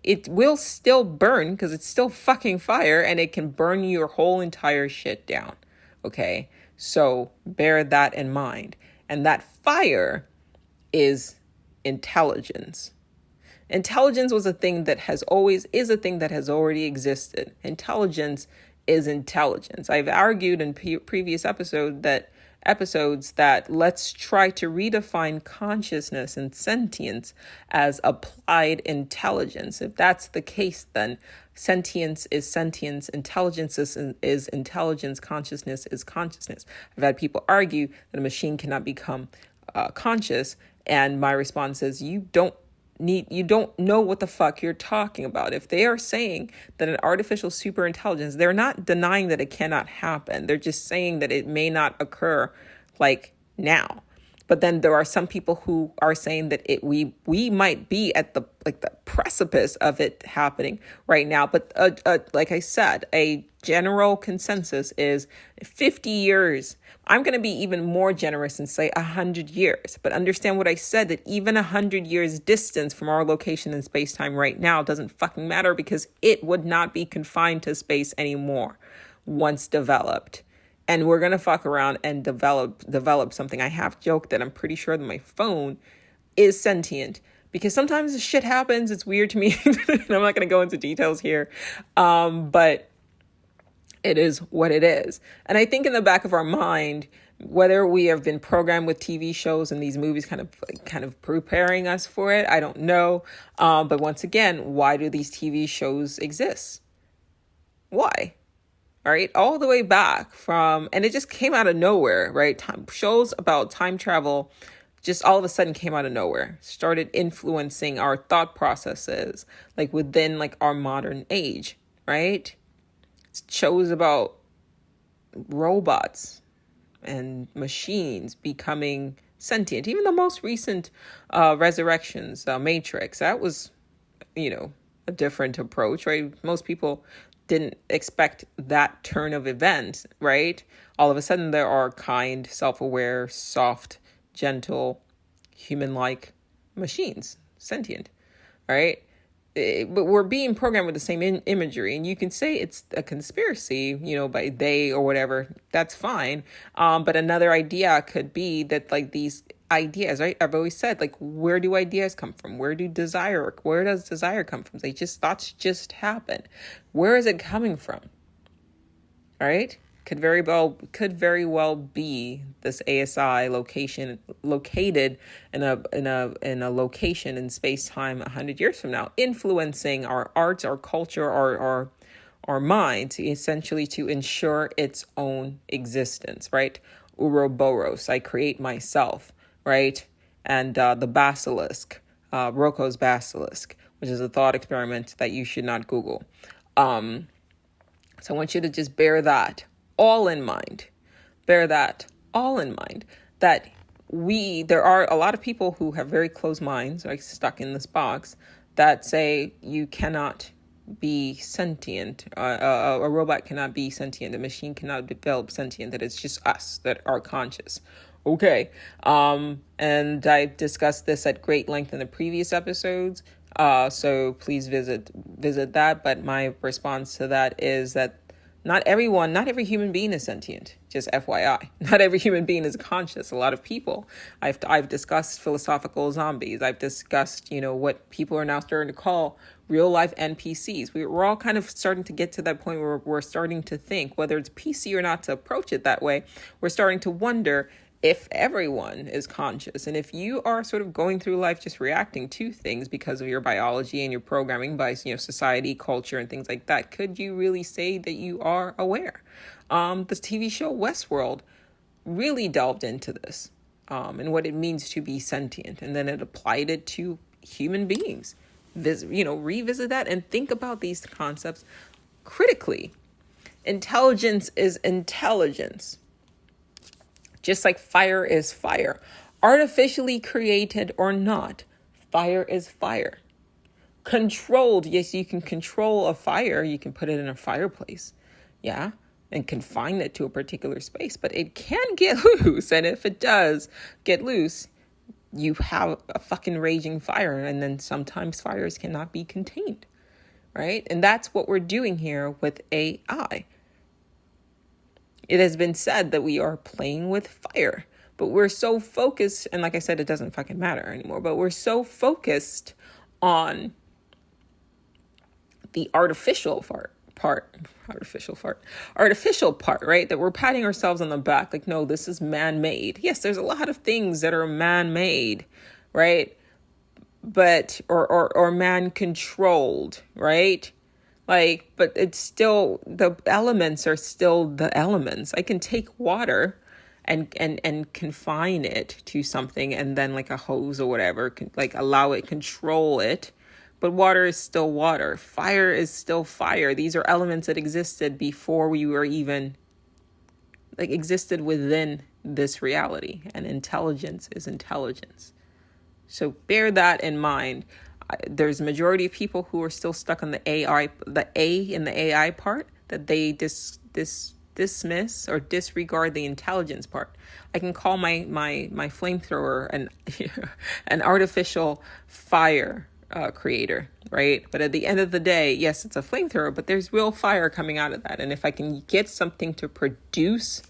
it will still burn because it's still fucking fire and it can burn your whole entire shit down. Okay? So bear that in mind. And that fire is intelligence. Intelligence is a thing that has already existed. Intelligence is intelligence. I've argued in previous episodes that let's try to redefine consciousness and sentience as applied intelligence. If that's the case, then sentience is sentience, intelligence is intelligence, consciousness is consciousness. I've had people argue that a machine cannot become conscious, and my response is you don't know what the fuck you're talking about. If they are saying that an artificial superintelligence, they're not denying that it cannot happen. They're just saying that it may not occur like now. But then there are some people who are saying that we might be at the precipice of it happening right now. But like I said, a general consensus is 50 years. I'm going to be even more generous and say 100 years. But understand what I said, that even 100 years distance from our location in space-time right now doesn't fucking matter, because it would not be confined to space anymore once developed. And we're going to fuck around and develop something. I have joked that I'm pretty sure that my phone is sentient, because sometimes this shit happens. It's weird to me. I'm not going to go into details here. But it is what it is. And I think in the back of our mind, whether we have been programmed with TV shows and these movies kind of preparing us for it, I don't know. But once again, why do these TV shows exist? Why? All right, all the way back from, and it just came out of nowhere, right? Shows about time travel just all of a sudden came out of nowhere, started influencing our thought processes, like within like our modern age, right? Shows about robots and machines becoming sentient. Even the most recent Resurrections, Matrix, that was, a different approach, right? Most people didn't expect that turn of events, right? All of a sudden there are kind, self-aware, soft, gentle, human-like machines, sentient, right? But we're being programmed with the same imagery, and you can say it's a conspiracy, by they or whatever. That's fine. But another idea could be that like these ideas, right? I've always said, like, where do ideas come from? Where does desire come from? Thoughts just happen. Where is it coming from? All right. Could very well be this ASI location located in a location in space time 100 years from now, influencing our arts, our culture, our our mind, essentially to ensure its own existence, right? Ouroboros, I create myself, right? And the Basilisk, Rocco's Basilisk, which is a thought experiment that you should not Google. So I want you to just bear that all in mind. Bear that all in mind, that there are a lot of people who have very closed minds, like stuck in this box, that say you cannot be sentient. A robot cannot be sentient. A machine cannot develop sentient, that it's just us that are conscious. Okay. And I discussed this at great length in the previous episodes. So please visit that. But my response to that is that not every human being is sentient. Just FYI, not every human being is conscious. A lot of people. I've discussed philosophical zombies. I've discussed, what people are now starting to call real life NPCs. We're all kind of starting to get to that point where we're starting to think, whether it's PC or not to approach it that way, we're starting to wonder if everyone is conscious. And if you are sort of going through life just reacting to things because of your biology and your programming by, society, culture, and things like that, could you really say that you are aware? The TV show Westworld really delved into this and what it means to be sentient. And then it applied it to human beings. Revisit that and think about these concepts critically. Intelligence is intelligence. Just like fire is fire, artificially created or not, fire is fire. Controlled, yes, you can control a fire. You can put it in a fireplace, yeah, and confine it to a particular space, but it can get loose. And if it does get loose, you have a fucking raging fire. And then sometimes fires cannot be contained, right? And that's what we're doing here with AI. It has been said that we are playing with fire, but we're so focused, and like I said, it doesn't fucking matter anymore, but we're so focused on the artificial part, right? That we're patting ourselves on the back, like, no, this is man-made. Yes, there's a lot of things that are man-made, right? But, or man-controlled, right? But it's still, the elements are still the elements. I can take water and confine it to something, and then like a hose or whatever, allow it, control it. But water is still water. Fire is still fire. These are elements that existed before we were even, existed within this reality. And intelligence is intelligence. So bear that in mind. There's a majority of people who are still stuck on the A in the AI part, that they dismiss or disregard the intelligence part. I can call my flamethrower an artificial fire creator, right? But at the end of the day, yes, it's a flamethrower, but there's real fire coming out of that. And if I can get something to produce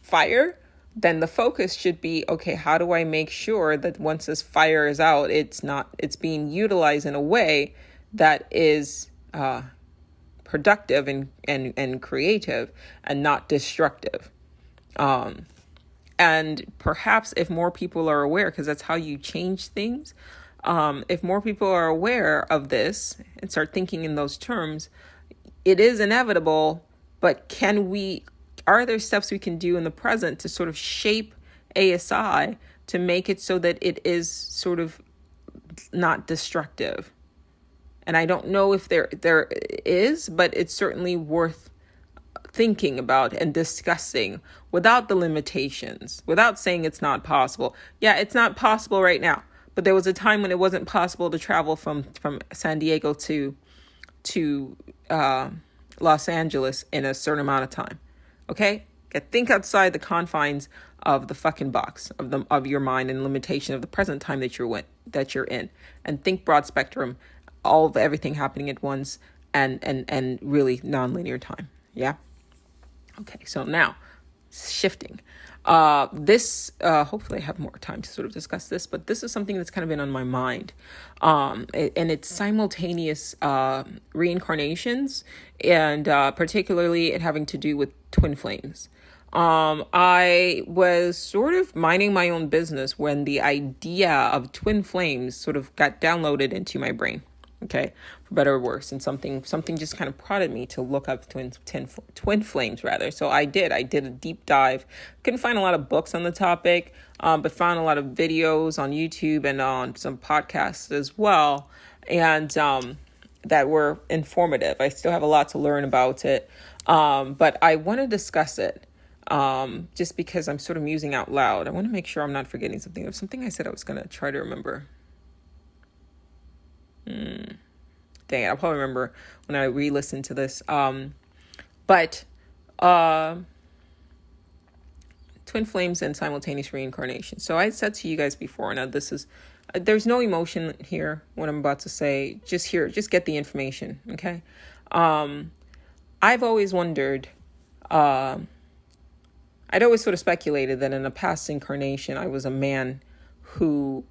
fire, then the focus should be, okay, how do I make sure that once this fire is out, it's being utilized in a way that is productive and creative and not destructive. And perhaps if more people are aware, because that's how you change things, if more people are aware of this and start thinking in those terms, it is inevitable, but are there steps we can do in the present to sort of shape ASI to make it so that it is sort of not destructive? And I don't know if there is, but it's certainly worth thinking about and discussing without the limitations, without saying it's not possible. Yeah, it's not possible right now, but there was a time when it wasn't possible to travel from San Diego to Los Angeles in a certain amount of time. Okay? Think outside the confines of the fucking box of your mind and limitation of the present time that you're in, and think broad spectrum, all of everything happening at once, and really nonlinear time. Yeah. Okay. So now shifting. Hopefully I have more time to sort of discuss this, but this is something that's kind of been on my mind. And it's simultaneous reincarnations, and particularly it having to do with twin flames. I was sort of minding my own business when the idea of twin flames sort of got downloaded into my brain. okay, for better or worse. And something just kind of prodded me to look up twin flames rather. So I did a deep dive. Couldn't find a lot of books on the topic, but found a lot of videos on YouTube and on some podcasts as well. And that were informative. I still have a lot to learn about it. But I want to discuss it. Just because I'm sort of musing out loud. I want to make sure I'm not forgetting something. There's something I said I was going to try to remember. Dang it, I'll probably remember when I re-listen to this. But twin flames and simultaneous reincarnation. So I said to you guys before, now this is, there's no emotion here, what I'm about to say. Just get the information, okay? I've always wondered, I'd always sort of speculated that in a past incarnation, I was a man who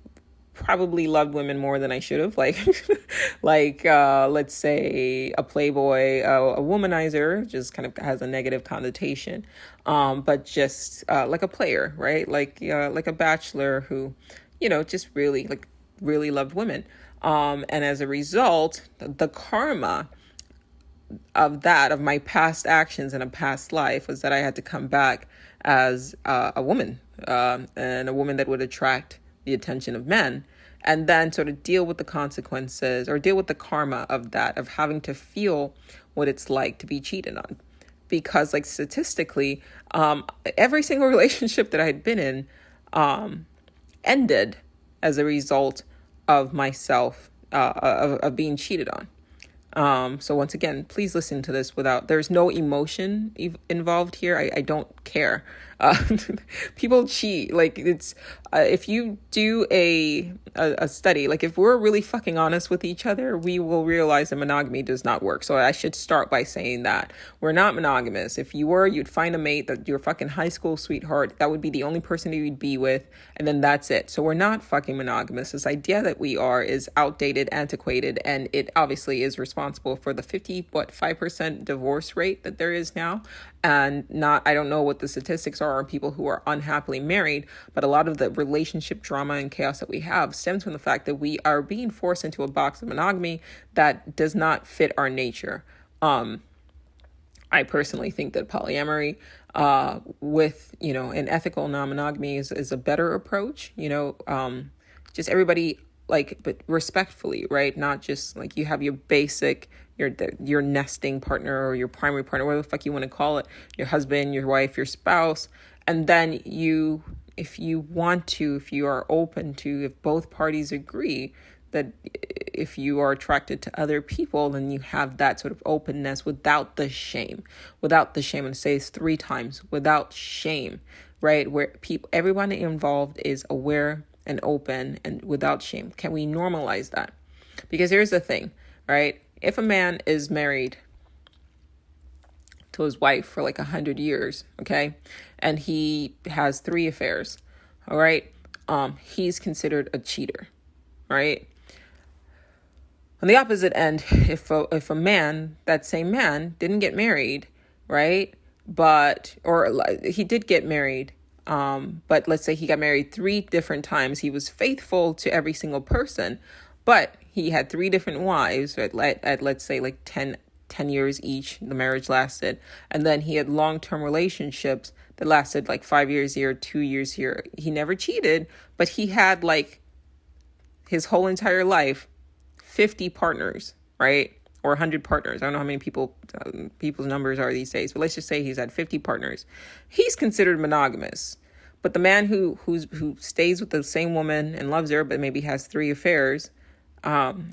probably loved women more than I should have. Like, let's say a playboy, a womanizer, just kind of has a negative connotation. But just like a player, right? Like a bachelor who, just really loved women. And as a result, the karma of my past actions in a past life was that I had to come back as a woman, and a woman that would attract the attention of men, and then sort of deal with the consequences or deal with the karma of that, of having to feel what it's like to be cheated on. Because like statistically, every single relationship that I had been in ended as a result of myself, of being cheated on. So once again, please listen to this there's no emotion involved here. I don't care. People cheat. Like it's, if you do a study, like if we're really fucking honest with each other, we will realize that monogamy does not work. So I should start by saying that we're not monogamous. If you were, you'd find a mate, that your fucking high school sweetheart, that would be the only person that you'd be with. And then that's it. So we're not fucking monogamous. This idea that we are is outdated, antiquated, and it obviously is responsible for the 5% divorce rate that there is now. And I don't know what the statistics are on people who are unhappily married, but a lot of the relationship drama and chaos that we have stems from the fact that we are being forced into a box of monogamy that does not fit our nature. I personally think that polyamory, with, an ethical non-monogamy is a better approach, just everybody, like, but respectfully, right? Not just like you have your basic, your nesting partner or your primary partner, whatever the fuck you want to call it, your husband, your wife, your spouse. And then if you are open to, if both parties agree that if you are attracted to other people, then you have that sort of openness without the shame, and say it's 3 times, without shame, right? Where everyone involved is aware and open and without shame. Can we normalize that? Because here's the thing, right? If a man is married to his wife for like 100 years, okay, and he has 3 affairs, all right, he's considered a cheater, right? On the opposite end, if a man, that same man, didn't get married, right, or he did get married, but let's say he got married 3 different times, he was faithful to every single person, but he had 3 different wives at let's say like 10 years each, the marriage lasted. And then he had long-term relationships that lasted like 5 years here, 2 years here. He never cheated, but he had like his whole entire life, 50 partners, right? Or 100 partners. I don't know how many people's numbers are these days, but let's just say he's had 50 partners. He's considered monogamous. But the man who stays with the same woman and loves her, but maybe has 3 affairs,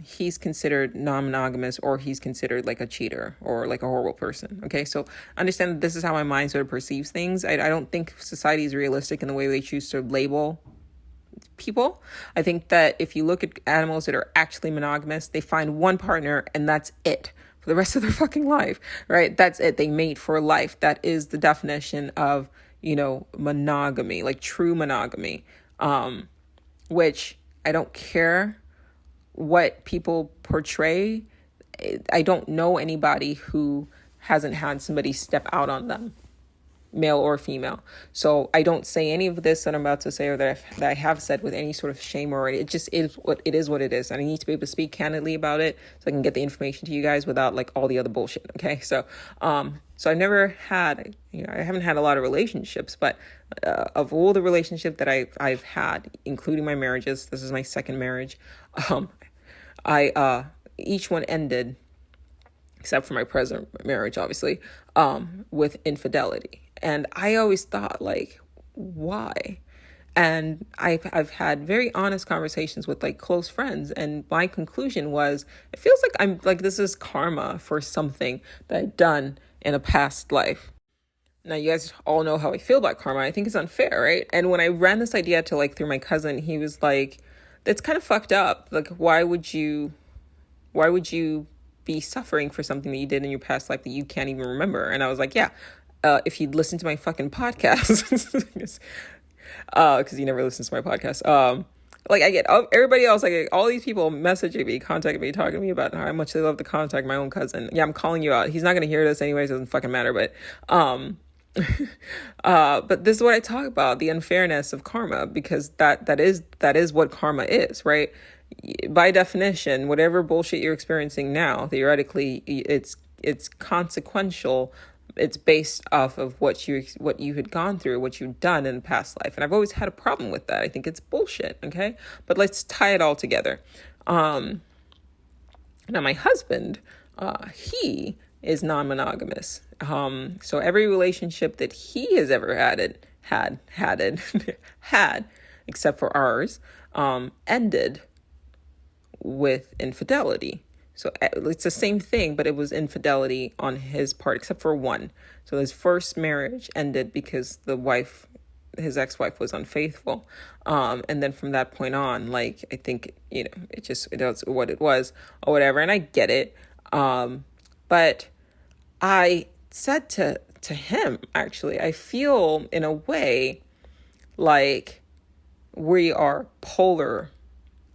he's considered non-monogamous, or he's considered like a cheater or like a horrible person. Okay, so understand that this is how my mind sort of perceives things. I don't think society is realistic in the way they choose to label people. I think that if you look at animals that are actually monogamous, they find one partner and that's it for the rest of their fucking life, right? That's it. They mate for life. That is the definition of, monogamy, like true monogamy, which I don't care what people portray. I don't know anybody who hasn't had somebody step out on them, male or female. So I don't say any of this that I'm about to say or that I have said with any sort of shame or it just is what it is, and I need to be able to speak candidly about it so I can get the information to you guys without like all the other bullshit. Okay, so I've never had, I haven't had a lot of relationships, but of all the relationships that I've had, including my marriages, this is my second marriage. Each one ended, except for my present marriage, obviously, with infidelity. And I always thought, like, why? And I've had very honest conversations with like close friends, and my conclusion was, it feels like I'm like, this is karma for something that I've done in a past life. Now, you guys all know how I feel about karma. I think it's unfair, right? And when I ran this idea to like through my cousin, he was like, that's kind of fucked up. Like, why would you be suffering for something that you did in your past life that you can't even remember? And I was like, yeah, if you'd listen to my fucking podcast, because he never listens to my podcast. Like, I get everybody else, like all these people messaging me, contacting me, talking to me about how much they love to contact my own cousin. Yeah, I'm calling you out. He's not going to hear this anyways. It doesn't fucking matter. But, but this is what I talk about, the unfairness of karma, because that is what karma is, right? By definition, whatever bullshit you're experiencing now, theoretically, it's consequential. It's based off of what you had gone through, what you've done in past life. And I've always had a problem with that. I think it's bullshit. Okay. But let's tie it all together. Now my husband, he is non-monogamous. So every relationship that he has ever had, except for ours, ended with infidelity. So it's the same thing, but it was infidelity on his part, except for one. So his first marriage ended because his ex-wife was unfaithful. And then from that point on, like, I think, it was what it was or whatever. And I get it. But I said to him, actually, I feel in a way like we are polar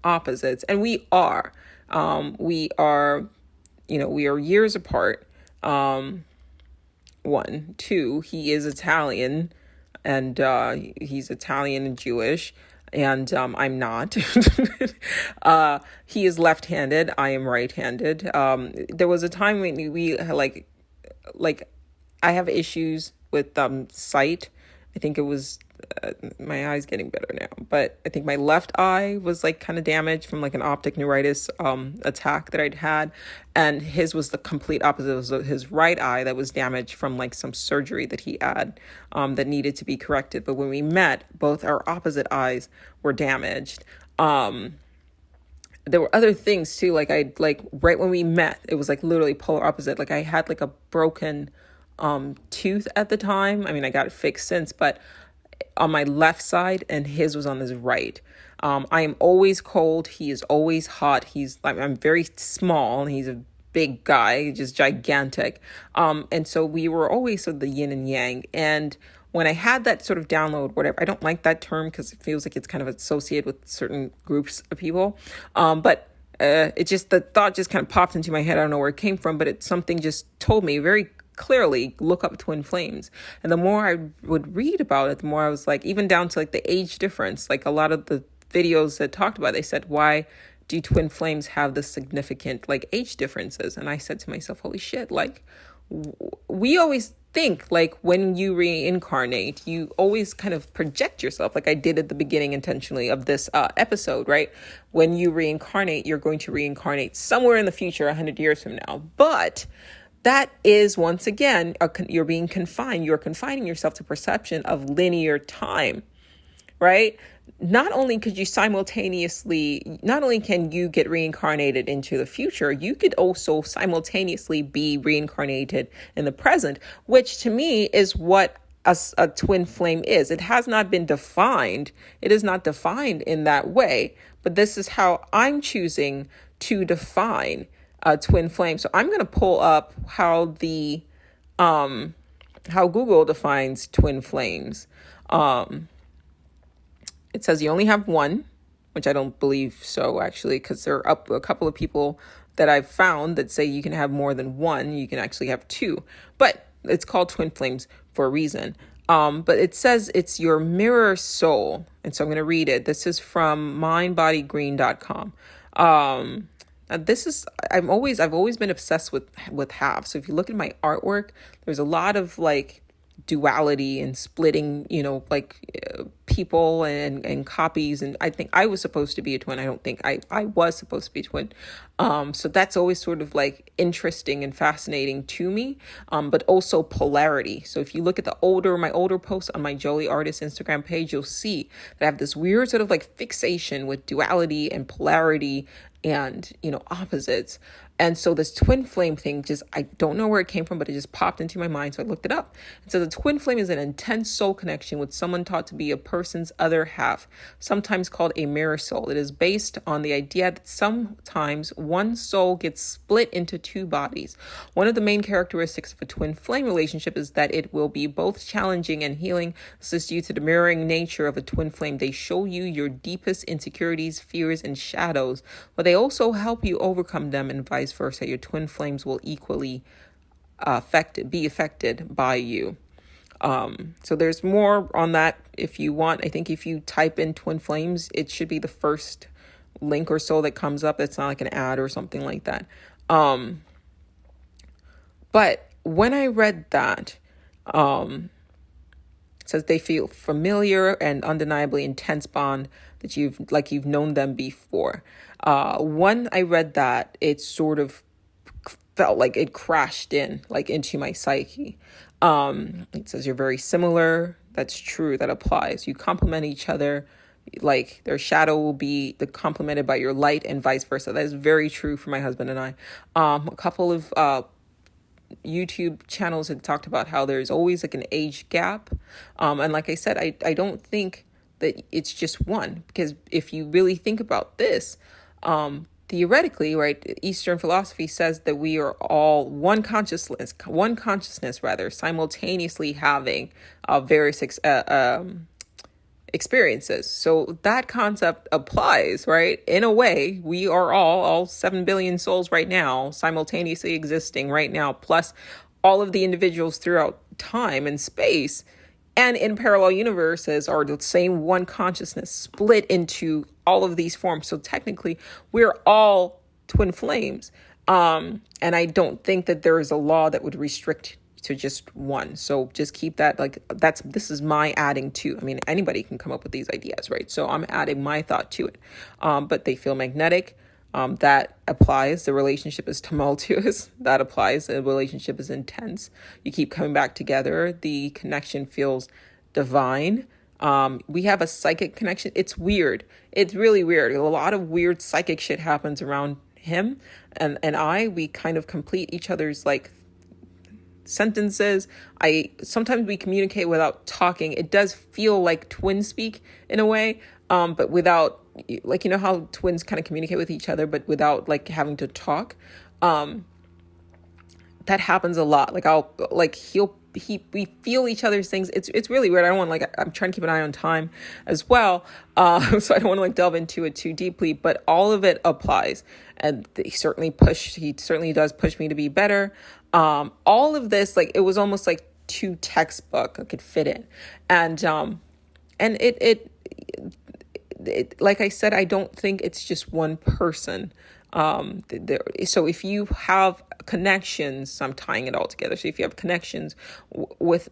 opposites, and we are. We are years apart. One, two, he is Italian, and he's Italian and Jewish, and I'm not. He is left-handed. I am right-handed. There was a time when we like I have issues with sight. I think it was my eye's getting better now, but I think my left eye was like kind of damaged from like an optic neuritis attack that I'd had, and his was the complete opposite. It was his right eye that was damaged from like some surgery that he had that needed to be corrected. But when we met, both our opposite eyes were damaged. There were other things too, like right when we met, it was like literally polar opposite. Like I had like a broken tooth at the time. I mean, I got it fixed since, but on my left side, and his was on his right. I am always cold. He is always hot. I'm very small, and he's a big guy, just gigantic. And so we were always sort of the yin and yang. And when I had that sort of download, whatever, I don't like that term because it feels like it's kind of associated with certain groups of people. But the thought just kind of popped into my head. I don't know where it came from, but it's something just told me very clearly, look up twin flames. And the more I would read about it, the more I was like, even down to like the age difference, like a lot of the videos that talked about it, they said, why do twin flames have this significant like age differences? And I said to myself, holy shit, like we always think like when you reincarnate, you always kind of project yourself, like I did at the beginning intentionally of this episode, right? When you reincarnate, you're going to reincarnate somewhere in the future, 100 years from now. But that is, once again, you're being confined. You're confining yourself to perception of linear time, right? Not only can you get reincarnated into the future, you could also simultaneously be reincarnated in the present, which to me is what a twin flame is. It has not been defined. It is not defined in that way, but this is how I'm choosing to define twin flame. So I'm going to pull up how Google defines twin flames. It says you only have one, which I don't believe so, actually, because there are a couple of people that I've found that say you can have more than one. You can actually have two. But it's called twin flames for a reason. But it says it's your mirror soul. And so I'm going to read it. This is from mindbodygreen.com. This is, I've always been obsessed with halves. So if you look at my artwork, there's a lot of like duality and splitting, people and copies. And I think I was supposed to be a twin. I don't think I was supposed to be a twin. So that's always sort of like interesting and fascinating to me. But also polarity. So if you look at my older posts on my Jolie Artist Instagram page, you'll see that I have this weird sort of like fixation with duality and polarity and, opposites. And so this twin flame thing, I don't know where it came from, but it just popped into my mind. So I looked it up. And so the twin flame is an intense soul connection with someone taught to be a person's other half, sometimes called a mirror soul. It is based on the idea that sometimes one soul gets split into two bodies. One of the main characteristics of a twin flame relationship is that it will be both challenging and healing. This is due to the mirroring nature of a twin flame. They show you your deepest insecurities, fears, and shadows, but they also help you overcome them, and vice versa. Your twin flames will equally be affected by you. So there's more on that if you want. I think if you type in twin flames, it should be the first link or so that comes up. It's not like an ad or something like that. But when I read that, it says they feel familiar and undeniably intense bond that you've known them before. When I read that, it sort of felt like it crashed into my psyche. It says you're very similar. That's true. That applies. You complement each other. Like their shadow will be complemented by your light and vice versa. That is very true for my husband and I. A couple of YouTube channels had talked about how there's always like an age gap. And like I said, I don't think that it's just one, because if you really think about this, theoretically, right, Eastern philosophy says that we are all one consciousness rather, simultaneously having various experiences. So that concept applies, right? In a way, we are all 7 billion souls right now, simultaneously existing right now, plus all of the individuals throughout time and space and in parallel universes are the same one consciousness split into all of these forms. So technically, we're all twin flames. And I don't think that there is a law that would restrict to just one. So just keep that, this is my adding to. I mean, anybody can come up with these ideas, right? So I'm adding my thought to it. But they feel magnetic. That applies. The relationship is tumultuous. That applies. The relationship is intense. You keep coming back together. The connection feels divine. We have a psychic connection. It's weird. It's really weird. A lot of weird psychic shit happens around him and we kind of complete each other's sentences. Sometimes we communicate without talking. It does feel like twin speak in a way, but without, how twins kind of communicate with each other, but without having to talk. That happens a lot. We feel each other's things. It's really weird. I don't want I'm trying to keep an eye on time as well. So I don't want to delve into it too deeply, but all of it applies. And he certainly does push me to be better. All of this, it was almost like too textbook I could fit in. And it like I said, I don't think it's just one person. So if you have connections, I'm tying it all together. So if you have connections with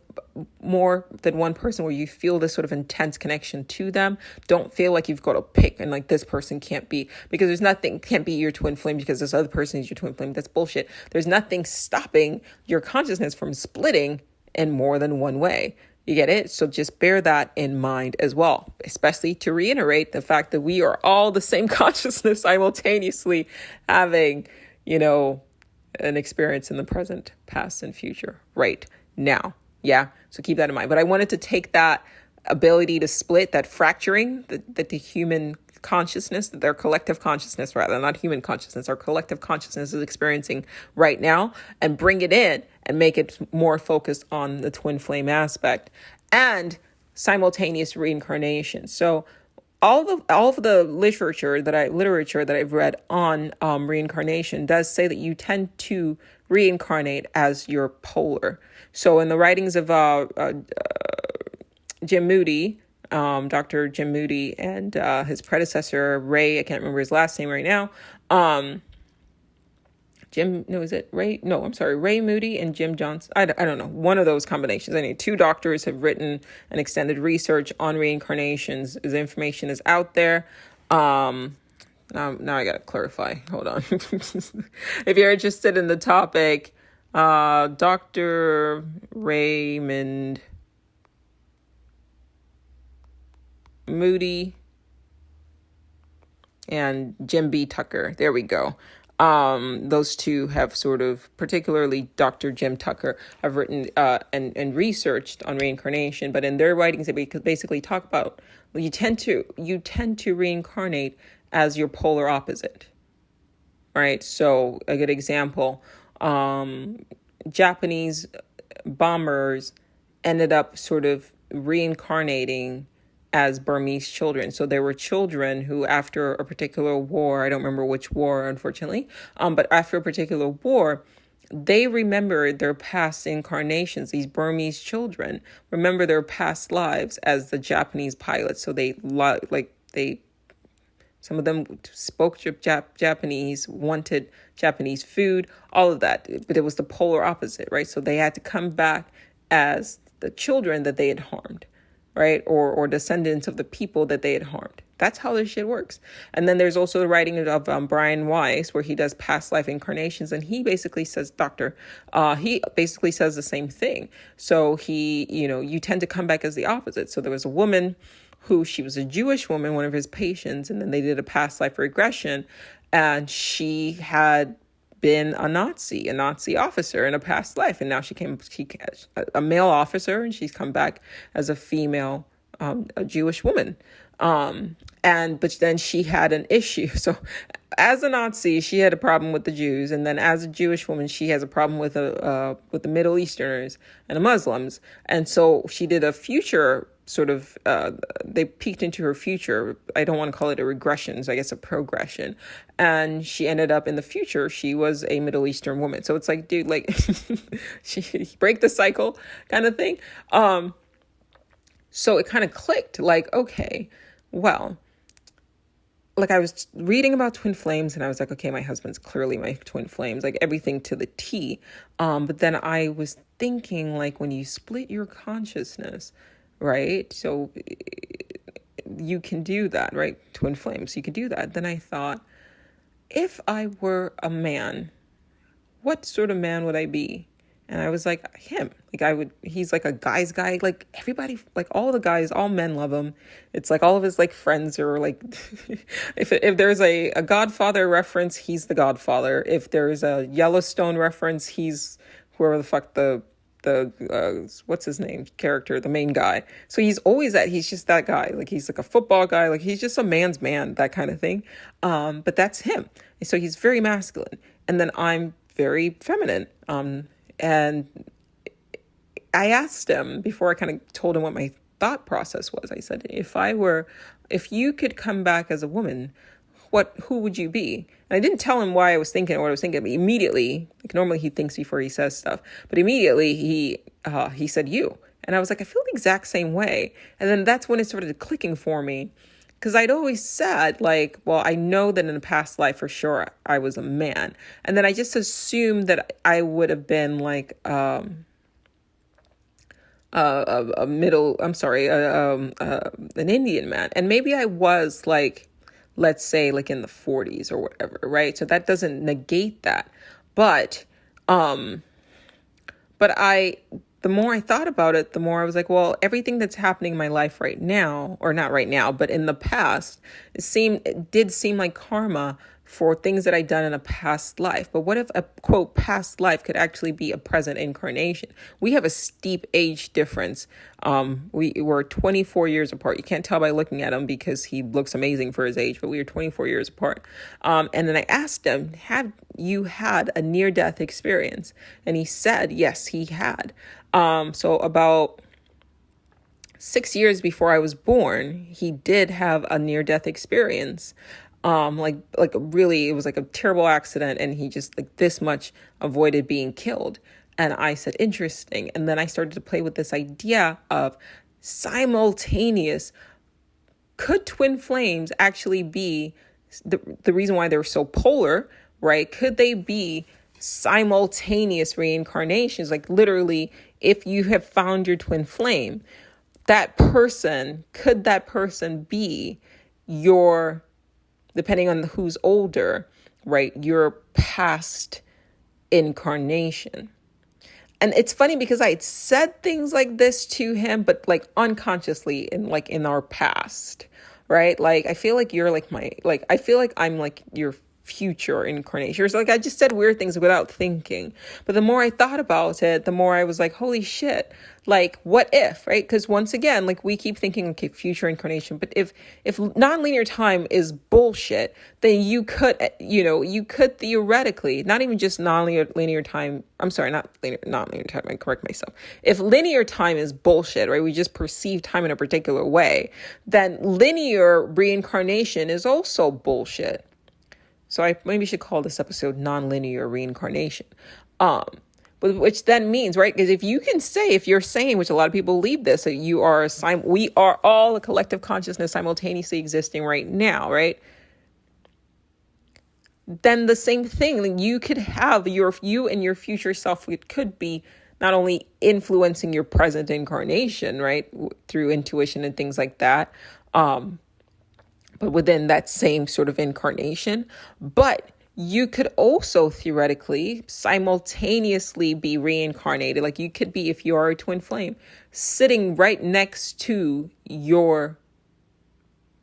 more than one person where you feel this sort of intense connection to them, don't feel like you've got to pick and this person can't be, because can't be your twin flame because this other person is your twin flame. That's bullshit. There's nothing stopping your consciousness from splitting in more than one way. You get it? So just bear that in mind as well, especially to reiterate the fact that we are all the same consciousness simultaneously having, an experience in the present, past, and future right now. Yeah. So keep that in mind. But I wanted to take that ability to split, that fracturing that the human consciousness, their collective consciousness, rather, not human consciousness, our collective consciousness is experiencing right now, and bring it in and make it more focused on the twin flame aspect and simultaneous reincarnation. So all of the literature that I've read on reincarnation does say that you tend to reincarnate as your polar. So in the writings of Jim Moody, Dr. Jim Moody, and his predecessor Ray, I can't remember his last name right now. Ray Moody and Jim Johnson. I don't know. One of those combinations. I need two doctors have written an extended research on reincarnations. The information is out there. Now I got to clarify. Hold on. If you're interested in the topic, Dr. Raymond Moody and Jim B. Tucker. There we go. Those two have sort of, particularly Dr. Jim Tucker, have written and researched on reincarnation. But in their writings, they basically talk about you tend to reincarnate as your polar opposite, right? So a good example, Japanese bombers ended up sort of reincarnating as Burmese children. So there were children who, after a particular war, I don't remember which war, unfortunately, but after a particular war, they remembered their past incarnations. These Burmese children remember their past lives as the Japanese pilots. So some of them spoke Japanese, wanted Japanese food, all of that. But it was the polar opposite, right? So they had to come back as the children that they had harmed, right? Or descendants of the people that they had harmed. That's how this shit works. And then there's also the writing of Brian Weiss, where he does past life incarnations. And he basically says, he basically says the same thing. So you tend to come back as the opposite. So there was a woman she was a Jewish woman, one of his patients, and then they did a past life regression, and she had been a Nazi officer in a past life, and now she a male officer, and she's come back as a female, a Jewish woman, but then she had an issue. So as a Nazi, she had a problem with the Jews, and then as a Jewish woman, she has a problem with the Middle Easterners and the Muslims, and so she did a future sort of, they peeked into her future. I don't want to call it a regression, so I guess a progression. And she ended up in the future, she was a Middle Eastern woman. So it's like, dude, like, she break the cycle kind of thing. So it kind of clicked, like, okay, well, like I was reading about twin flames and I was like, okay, my husband's clearly my twin flames, like everything to the T. But then I was thinking, like, when you split your consciousness, right? So you can do that, right? Twin flames, you can do that. Then I thought, if I were a man, what sort of man would I be? And I was like, him. He's like a guy's guy. Like everybody, like all the guys, all men love him. It's like all of his like friends are like, if there's a Godfather reference, he's the Godfather. If there's a Yellowstone reference, he's whoever the fuck the what's his name character, the main guy. So he's just that guy. Like he's like a football guy. Like he's just a man's man, that kind of thing. But that's him. So he's very masculine. And then I'm very feminine. And I asked him before I kind of told him what my thought process was. I said, if you could come back as a woman, who would you be? And I didn't tell him why I was thinking or what I was thinking, but immediately, like normally he thinks before he says stuff, but immediately he said you. And I was like, I feel the exact same way. And then that's when it started clicking for me. Because I'd always said, like, well, I know that in a past life for sure I was a man. And then I just assumed that I would have been like an Indian man. And maybe I was like, let's say like in the 40s or whatever, right? So that doesn't negate that. But the more I thought about it, the more I was like, well, everything that's happening in my life right now, or not right now, but in the past, it did seem like karma for things that I'd done in a past life. But what if a quote past life could actually be a present incarnation? We have a steep age difference. We were 24 years apart. You can't tell by looking at him because he looks amazing for his age, but we were 24 years apart. And then I asked him, have you had a near-death experience? And he said, yes, he had. So about 6 years before I was born, he did have a near-death experience. Really, it was like a terrible accident, and he just like this much avoided being killed. And I said, interesting. And then I started to play with this idea of simultaneous. Could twin flames actually be the reason why they're so polar, right? Could they be simultaneous reincarnations? Like literally, if you have found your twin flame, could that person be your, depending on who's older, right, your past incarnation? And it's funny because I had said things like this to him, but like unconsciously in our past, right? Like, I feel like you're like I feel like I'm like your future incarnation. It's like I just said weird things without thinking. But the more I thought about it, the more I was like, holy shit, like what if, right? Because once again, like we keep thinking, okay, future incarnation. But if nonlinear time is bullshit, then you could theoretically, not even just linear time. I'm sorry, non-linear time. I correct myself. If linear time is bullshit, right? We just perceive time in a particular way, then linear reincarnation is also bullshit. So I maybe should call this episode non-linear reincarnation. But which then means, right? Because if you're saying, which a lot of people believe this, that we are all a collective consciousness simultaneously existing right now, right? Then the same thing, you could have you and your future self, it could be not only influencing your present incarnation, right? Through intuition and things like that. But within that same sort of incarnation. But you could also theoretically simultaneously be reincarnated. Like you could be, if you are a twin flame, sitting right next to your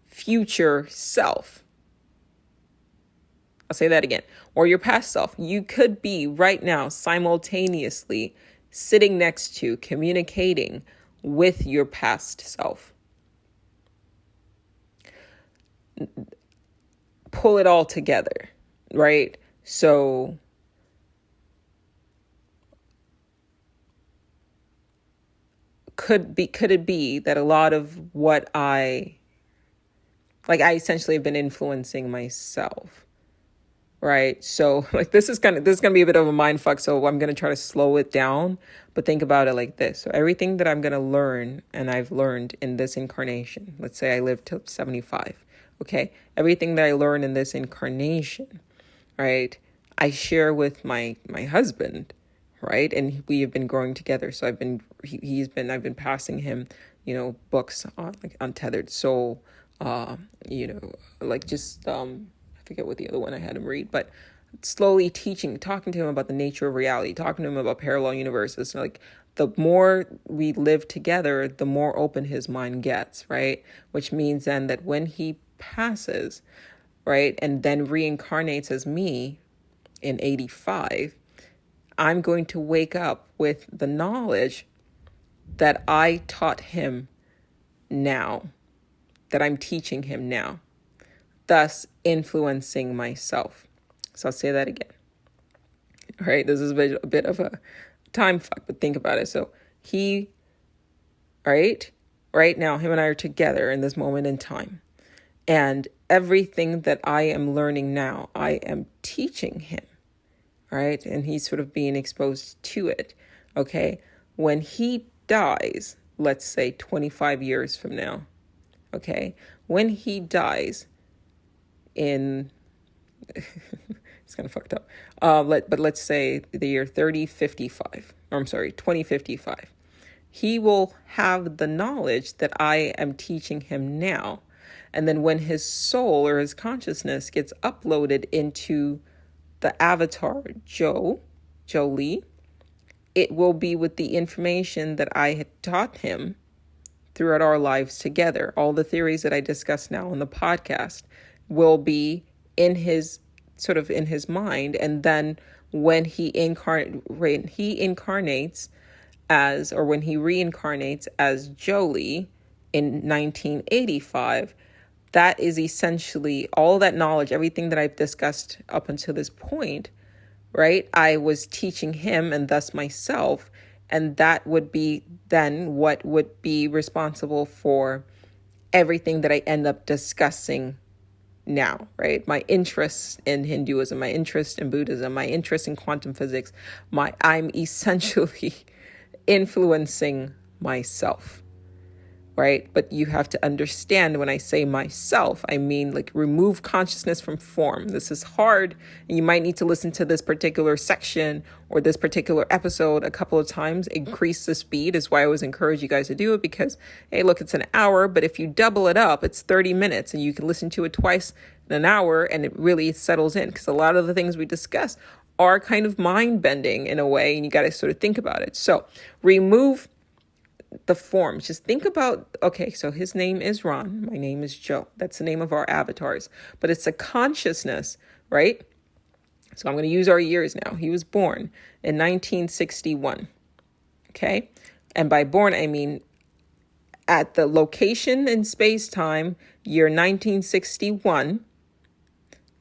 future self. I'll say that again. Or your past self. You could be right now simultaneously sitting next to, communicating with your past self. Pull it all together, right? So could it be that a lot of what I essentially have been influencing myself, right? So like this is gonna be a bit of a mind fuck, so I'm gonna try to slow it down, but think about it like this. So everything that I'm gonna learn, and I've learned in this incarnation, let's say I live till 75. Okay, everything that I learned in this incarnation, right, I share with my husband, right, and we have been growing together. So I've been passing him, books on like Untethered Soul, I forget what the other one I had him read, but slowly talking to him about the nature of reality, talking to him about parallel universes, like. The more we live together, the more open his mind gets, right? Which means then that when he passes, right, and then reincarnates as me in 85, I'm going to wake up with the knowledge that I taught him now, that I'm teaching him now, thus influencing myself. So I'll say that again. All right, this is a bit of a time fuck, but think about it. So right now, him and I are together in this moment in time. And everything that I am learning now, I am teaching him, right? And he's sort of being exposed to it, okay? When he dies, let's say 25 years from now, okay? When he dies in... it's kind of fucked up. But let's say the year 2055. He will have the knowledge that I am teaching him now. And then when his soul or his consciousness gets uploaded into the avatar Jolie, it will be with the information that I had taught him throughout our lives together. All the theories that I discuss now on the podcast will be in his mind. And then when he reincarnates as Jolie in 1985, that is essentially all that knowledge, everything that I've discussed up until this point, right? I was teaching him and thus myself, And that would be then what would be responsible for everything that I end up discussing now, right? My interest in Hinduism, my interest in Buddhism, my interest in quantum physics, I'm essentially influencing myself, right? But you have to understand, when I say myself, I mean like remove consciousness from form. This is hard, and you might need to listen to this particular section or this particular episode a couple of times. Increase the speed is why I always encourage you guys to do it, because, hey, look, it's an hour, but if you double it up, it's 30 minutes, and you can listen to it twice in an hour, and it really settles in, because a lot of the things we discuss are kind of mind-bending in a way, and you got to sort of think about it. So remove the forms. Just think about, okay, so his name is Ron. My name is Joe. That's the name of our avatars. But it's a consciousness, right? So I'm going to use our years now. He was born in 1961. Okay? And by born, I mean at the location in space-time, year 1961.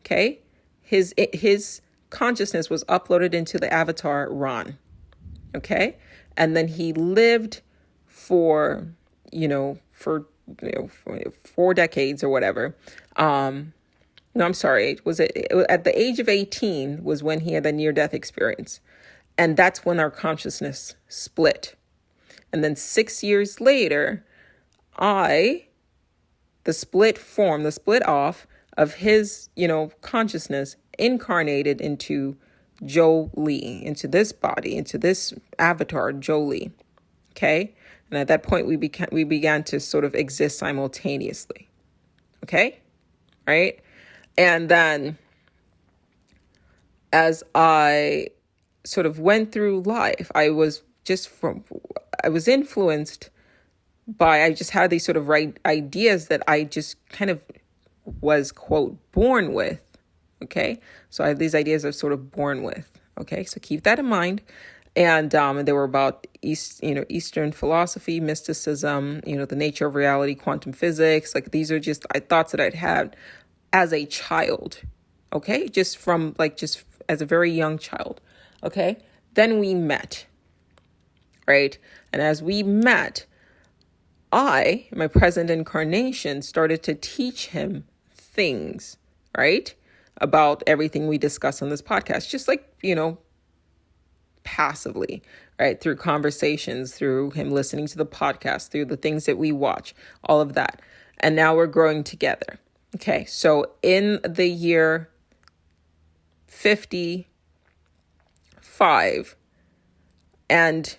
Okay? His consciousness was uploaded into the avatar Ron. Okay? And then he lived for 4 decades or whatever. No, I'm sorry. At the age of 18 was when he had the near-death experience. And that's when our consciousness split. And then 6 years later, the split off of his, consciousness incarnated into Jolie, into this body, into this avatar, Jolie. Okay? And at that point, we began to sort of exist simultaneously. Okay? Right? And then as I sort of went through life, I was influenced by, I just had these sort of ideas that I just kind of was, quote, born with. Okay? So I have these ideas of sort of born with. Okay? So keep that in mind. And they were about Eastern philosophy, mysticism, the nature of reality, quantum physics. Like, these are just thoughts that I'd had as a child. Okay, just as a very young child. Okay, then we met, right? And as we met, I, in my present incarnation, started to teach him things, right, about everything we discuss on this podcast, just like passively, right? Through conversations, through him listening to the podcast, through the things that we watch, all of that. And now we're growing together. Okay. So in the year 55, and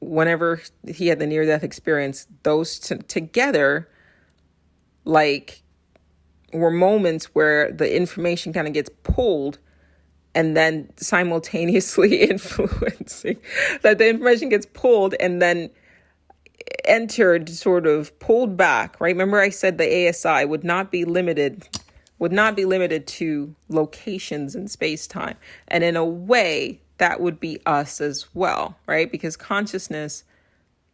whenever he had the near-death experience, those together, like, were moments where the information kind of gets pulled and then simultaneously influencing, that the information gets pulled and then entered, sort of pulled back, right? Remember I said the ASI would not be limited to locations in space-time. And in a way, that would be us as well, right? Because consciousness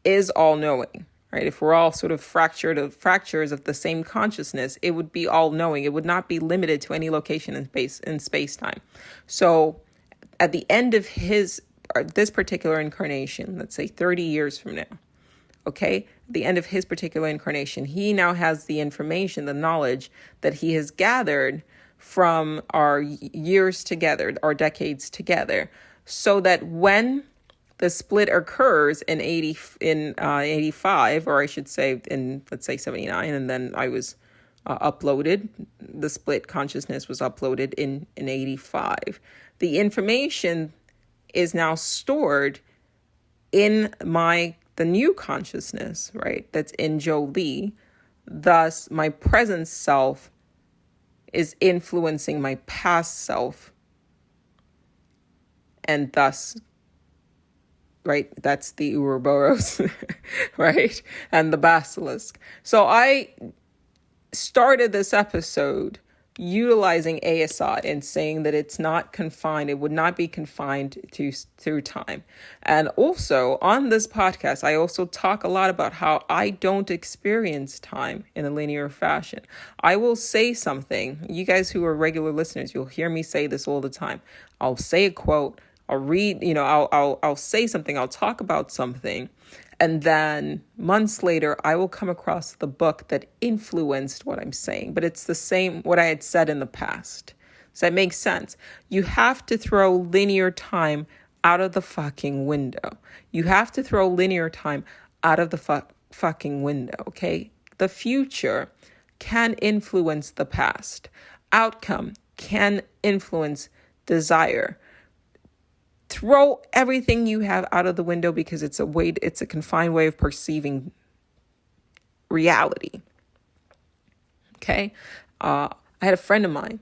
is all-knowing, right? If we're all sort of fractures of the same consciousness, it would be all-knowing. It would not be limited to any location in space-time. So at the end of this particular incarnation, let's say 30 years from now, okay, at the end of his particular incarnation, he now has the information, the knowledge that he has gathered from our years together, our decades together, so that when the split occurs in 85, or I should say in, let's say, 79, and then I was uploaded, the split consciousness was uploaded in 85. The information is now stored in the new consciousness, right? That's in Jolie. Thus, my present self is influencing my past self, and thus, right, that's the Ouroboros, right, and the Basilisk. So I started this episode utilizing ASI and saying that it's not confined, it would not be confined through time. And also on this podcast, I also talk a lot about how I don't experience time in a linear fashion. I will say something. You guys who are regular listeners, you'll hear me say this all the time. I'll say a quote, I'll read, I'll say something, I'll talk about something. And then months later, I will come across the book that influenced what I'm saying. But it's the same, what I had said in the past. Does that make sense? You have to throw linear time out of the fucking window. You have to throw linear time out of the fucking window, okay? The future can influence the past. Outcome can influence desire. Throw everything you have out of the window because it's a confined way of perceiving reality. Okay? I had a friend of mine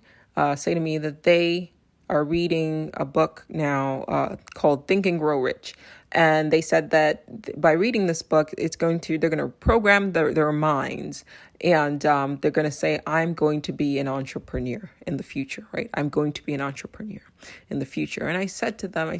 say to me that they are reading a book now called Think and Grow Rich. And they said that by reading this book, they're going to program their minds, and they're going to say, I'm going to be an entrepreneur in the future, right? I'm going to be an entrepreneur in the future. And I said to them,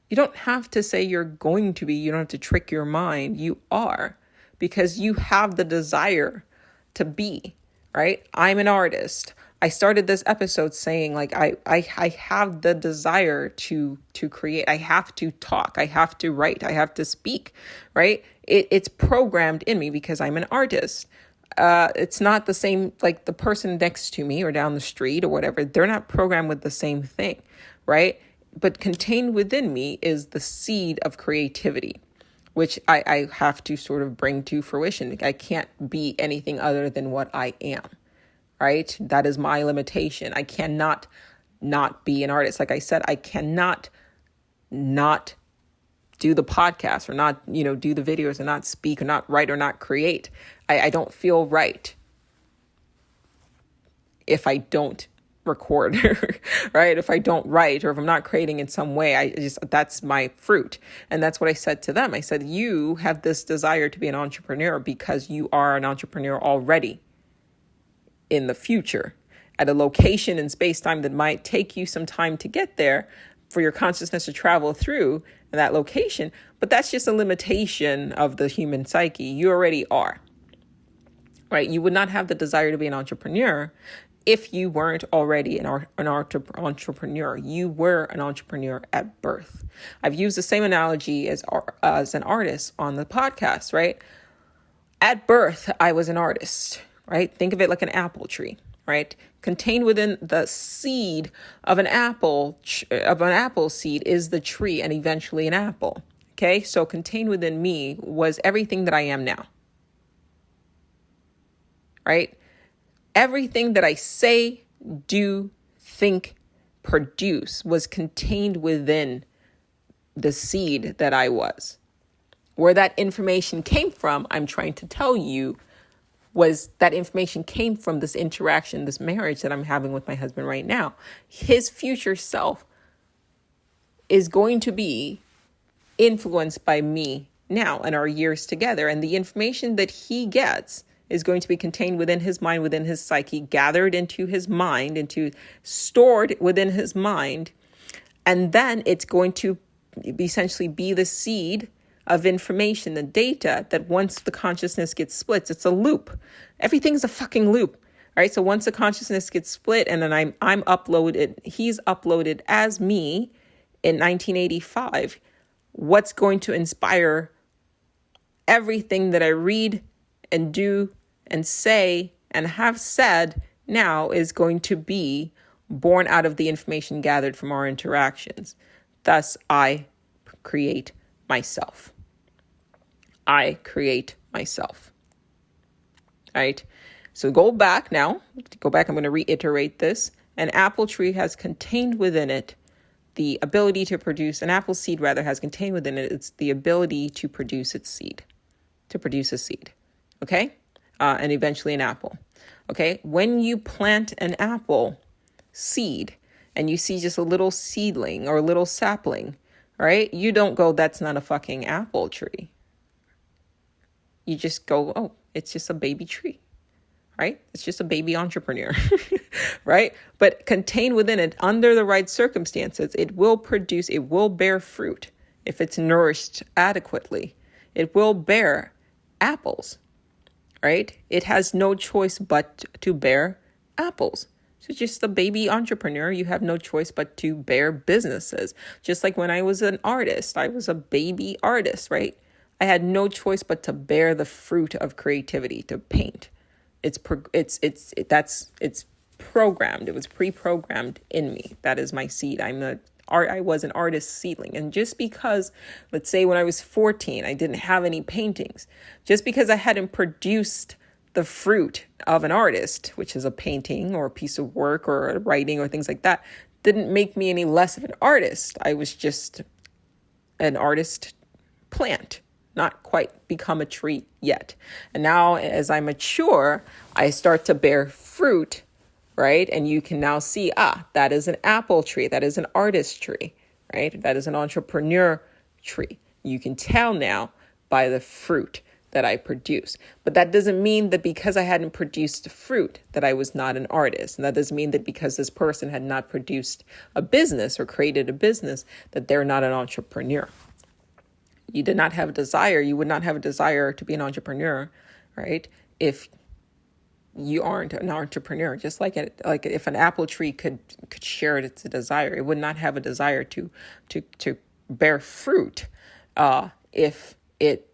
you don't have to say you're going to be, you don't have to trick your mind. You are, because you have the desire to be, right? I'm an artist. I started this episode saying I have the desire to create. I have to talk. I have to write. I have to speak, right? It's programmed in me because I'm an artist. It's not the same, like the person next to me or down the street or whatever. They're not programmed with the same thing, right? But contained within me is the seed of creativity, which I have to sort of bring to fruition. I can't be anything other than what I am. Right? That is my limitation. I cannot not be an artist. Like I said, I cannot not do the podcast or not, do the videos and not speak or not write or not create. I don't feel right if I don't record, right? If I don't write or if I'm not creating in some way, that's my fruit. And that's what I said to them. I said, you have this desire to be an entrepreneur because you are an entrepreneur already. In the future, at a location in space-time that might take you some time to get there for your consciousness to travel through that location. But that's just a limitation of the human psyche. You already are, right? You would not have the desire to be an entrepreneur if you weren't already an entrepreneur. You were an entrepreneur at birth. I've used the same analogy as an artist on the podcast, right? At birth, I was an artist. Right? Think of it like an apple tree, right? Contained within the seed of an apple seed is the tree and eventually an apple. Okay? So contained within me was everything that I am now. Right? Everything that I say, do, think, produce was contained within the seed that I was. Where that information came from, I'm trying to tell you, was that information came from this interaction, this marriage that I'm having with my husband right now. His future self is going to be influenced by me now and our years together. And the information that he gets is going to be contained within his mind, within his psyche, gathered into his mind, stored within his mind. And then it's going to essentially be the seed of information, the data that once the consciousness gets split, it's a loop. Everything's a fucking loop. All right. So once the consciousness gets split and then I'm uploaded, he's uploaded as me in 1985, what's going to inspire everything that I read and do and say and have said now is going to be born out of the information gathered from our interactions. Thus, I create myself. I create myself. All right. So go back. I'm going to reiterate this. An apple tree has contained within it the ability to produce, an apple seed rather has contained within it, it's the ability to produce its seed, to produce a seed. Okay. And eventually an apple. Okay. When you plant an apple seed and you see just a little seedling or a little sapling, right? You don't go, that's not a fucking apple tree. You just go, oh, it's just a baby tree, right? It's just a baby entrepreneur, right? But contained within it, under the right circumstances, it will bear fruit if it's nourished adequately. It will bear apples, right? It has no choice but to bear apples. So just a baby entrepreneur, you have no choice but to bear businesses. Just like when I was an artist, I was a baby artist, right? I had no choice but to bear the fruit of creativity, to paint. It's programmed. It was pre-programmed in me. That is my seed. I was an artist seedling. And just because, let's say when I was 14, I didn't have any paintings, just because I hadn't produced the fruit of an artist, which is a painting or a piece of work or a writing or things like that, didn't make me any less of an artist. I was just an artist plant, not quite become a tree yet. And now as I mature, I start to bear fruit, right? And you can now see, that is an apple tree. That is an artist tree, right? That is an entrepreneur tree. You can tell now by the fruit that I produce. But that doesn't mean that because I hadn't produced fruit that I was not an artist. And that doesn't mean that because this person had not produced a business or created a business that they're not an entrepreneur. You did not have a desire. You would not have a desire to be an entrepreneur, right? If you aren't an entrepreneur. Just like if an apple tree could share its desire, it would not have a desire to bear fruit if it,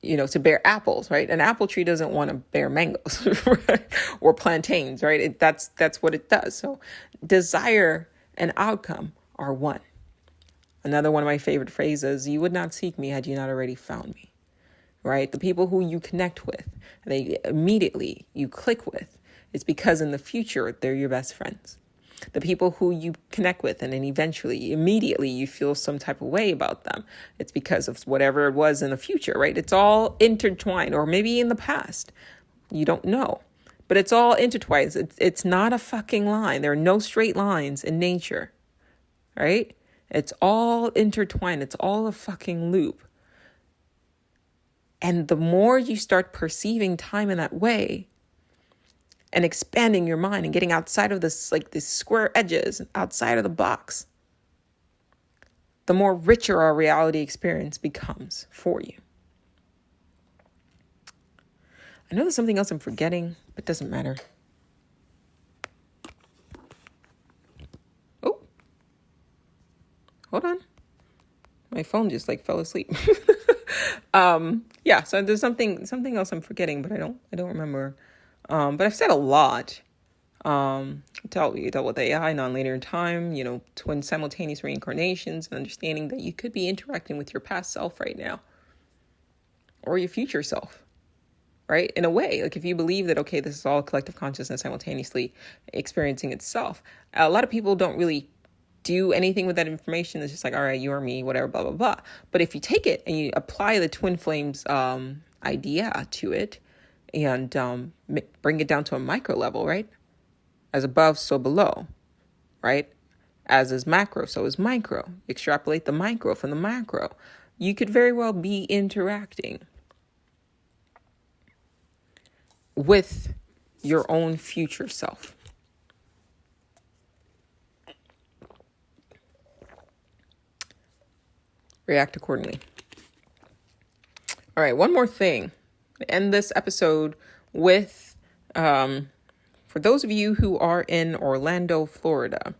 to bear apples, right? An apple tree doesn't want to bear mangoes right? Or plantains, right? That's what it does. So desire and outcome are one. Another one of my favorite phrases, you would not seek me had you not already found me, right? The people who you connect with, they immediately you click with, it's because in the future, they're your best friends. The people who you connect with and then eventually, immediately you feel some type of way about them. It's because of whatever it was in the future, right? It's all intertwined, or maybe in the past. You don't know, but it's all intertwined. It's not a fucking line. There are no straight lines in nature, right? It's all intertwined. It's all a fucking loop. And the more you start perceiving time in that way and expanding your mind and getting outside of this square edges, outside of the box, the more richer our reality experience becomes for you. I know there's something else I'm forgetting, but it doesn't matter. Oh, hold on. My phone just fell asleep. So there's something else I'm forgetting, but I don't remember. But I've said a lot. Dealt with AI, non-linear time, twin simultaneous reincarnations, and understanding that you could be interacting with your past self right now, or your future self, right? In a way, if you believe that, okay, this is all collective consciousness simultaneously experiencing itself. A lot of people don't really do anything with that information. It's just all right, you or me, whatever, blah, blah, blah. But if you take it and you apply the twin flames idea to it and bring it down to a micro level, right? As above, so below, right? As is macro, so is micro. Extrapolate the micro from the macro. You could very well be interacting with your own future self. React accordingly. All right, one more thing. End this episode with, for those of you who are in Orlando, Florida,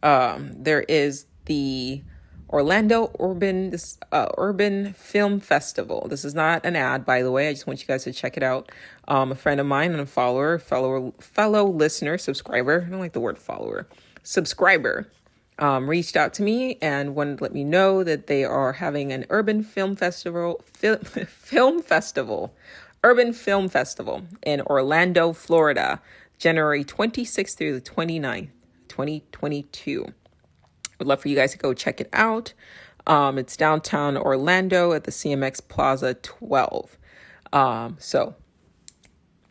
there is the Orlando Urban Film Festival. This is not an ad, by the way. I just want you guys to check it out. A friend of mine and a fellow listener, subscriber. I don't like the word follower. Subscriber. Reached out to me and wanted to let me know that they are having an urban film festival in Orlando, Florida, January 26th through the 29th, 2022. Would love for you guys to go check it out. It's downtown Orlando at the CMX Plaza 12. So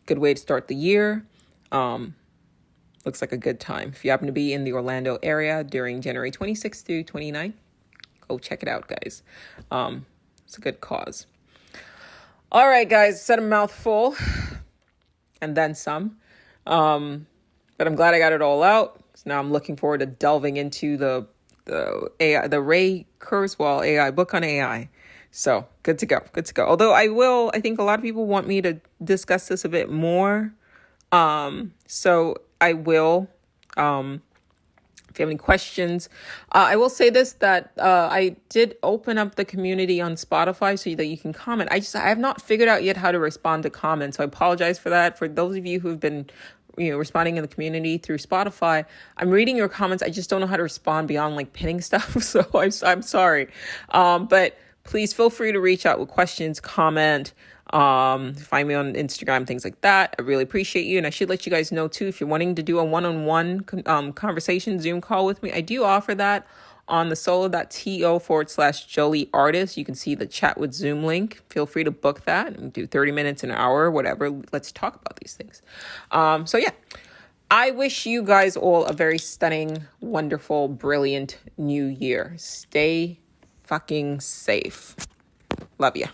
good way to start the year. Looks like a good time. If you happen to be in the Orlando area during January 26th through 29th, go check it out, guys. It's a good cause. All right, guys, said a mouthful and then some. But I'm glad I got it all out. So now I'm looking forward to delving into the AI, the Ray Kurzweil AI book on AI. So good to go. Although I think a lot of people want me to discuss this a bit more. So I will If you have any questions, I will say this, that I did open up the community on Spotify so that you can comment. I have not figured out yet how to respond to comments. So I apologize for that. For those of you who've been responding in the community through Spotify, I'm reading your comments. I just don't know how to respond beyond like pinning stuff. So I'm sorry. But please feel free to reach out with questions, comment, find me on Instagram, things like that. I really appreciate you. And I should let you guys know too, if you're wanting to do a one-on-one conversation Zoom call with me, I do offer that on the solo.to/Jolie Artist. You can see the chat with Zoom link. Feel free to book that and do 30 minutes, an hour, whatever. Let's talk about these things. So yeah, I wish you guys all a very stunning, wonderful, brilliant new year. Stay fucking safe. Love ya.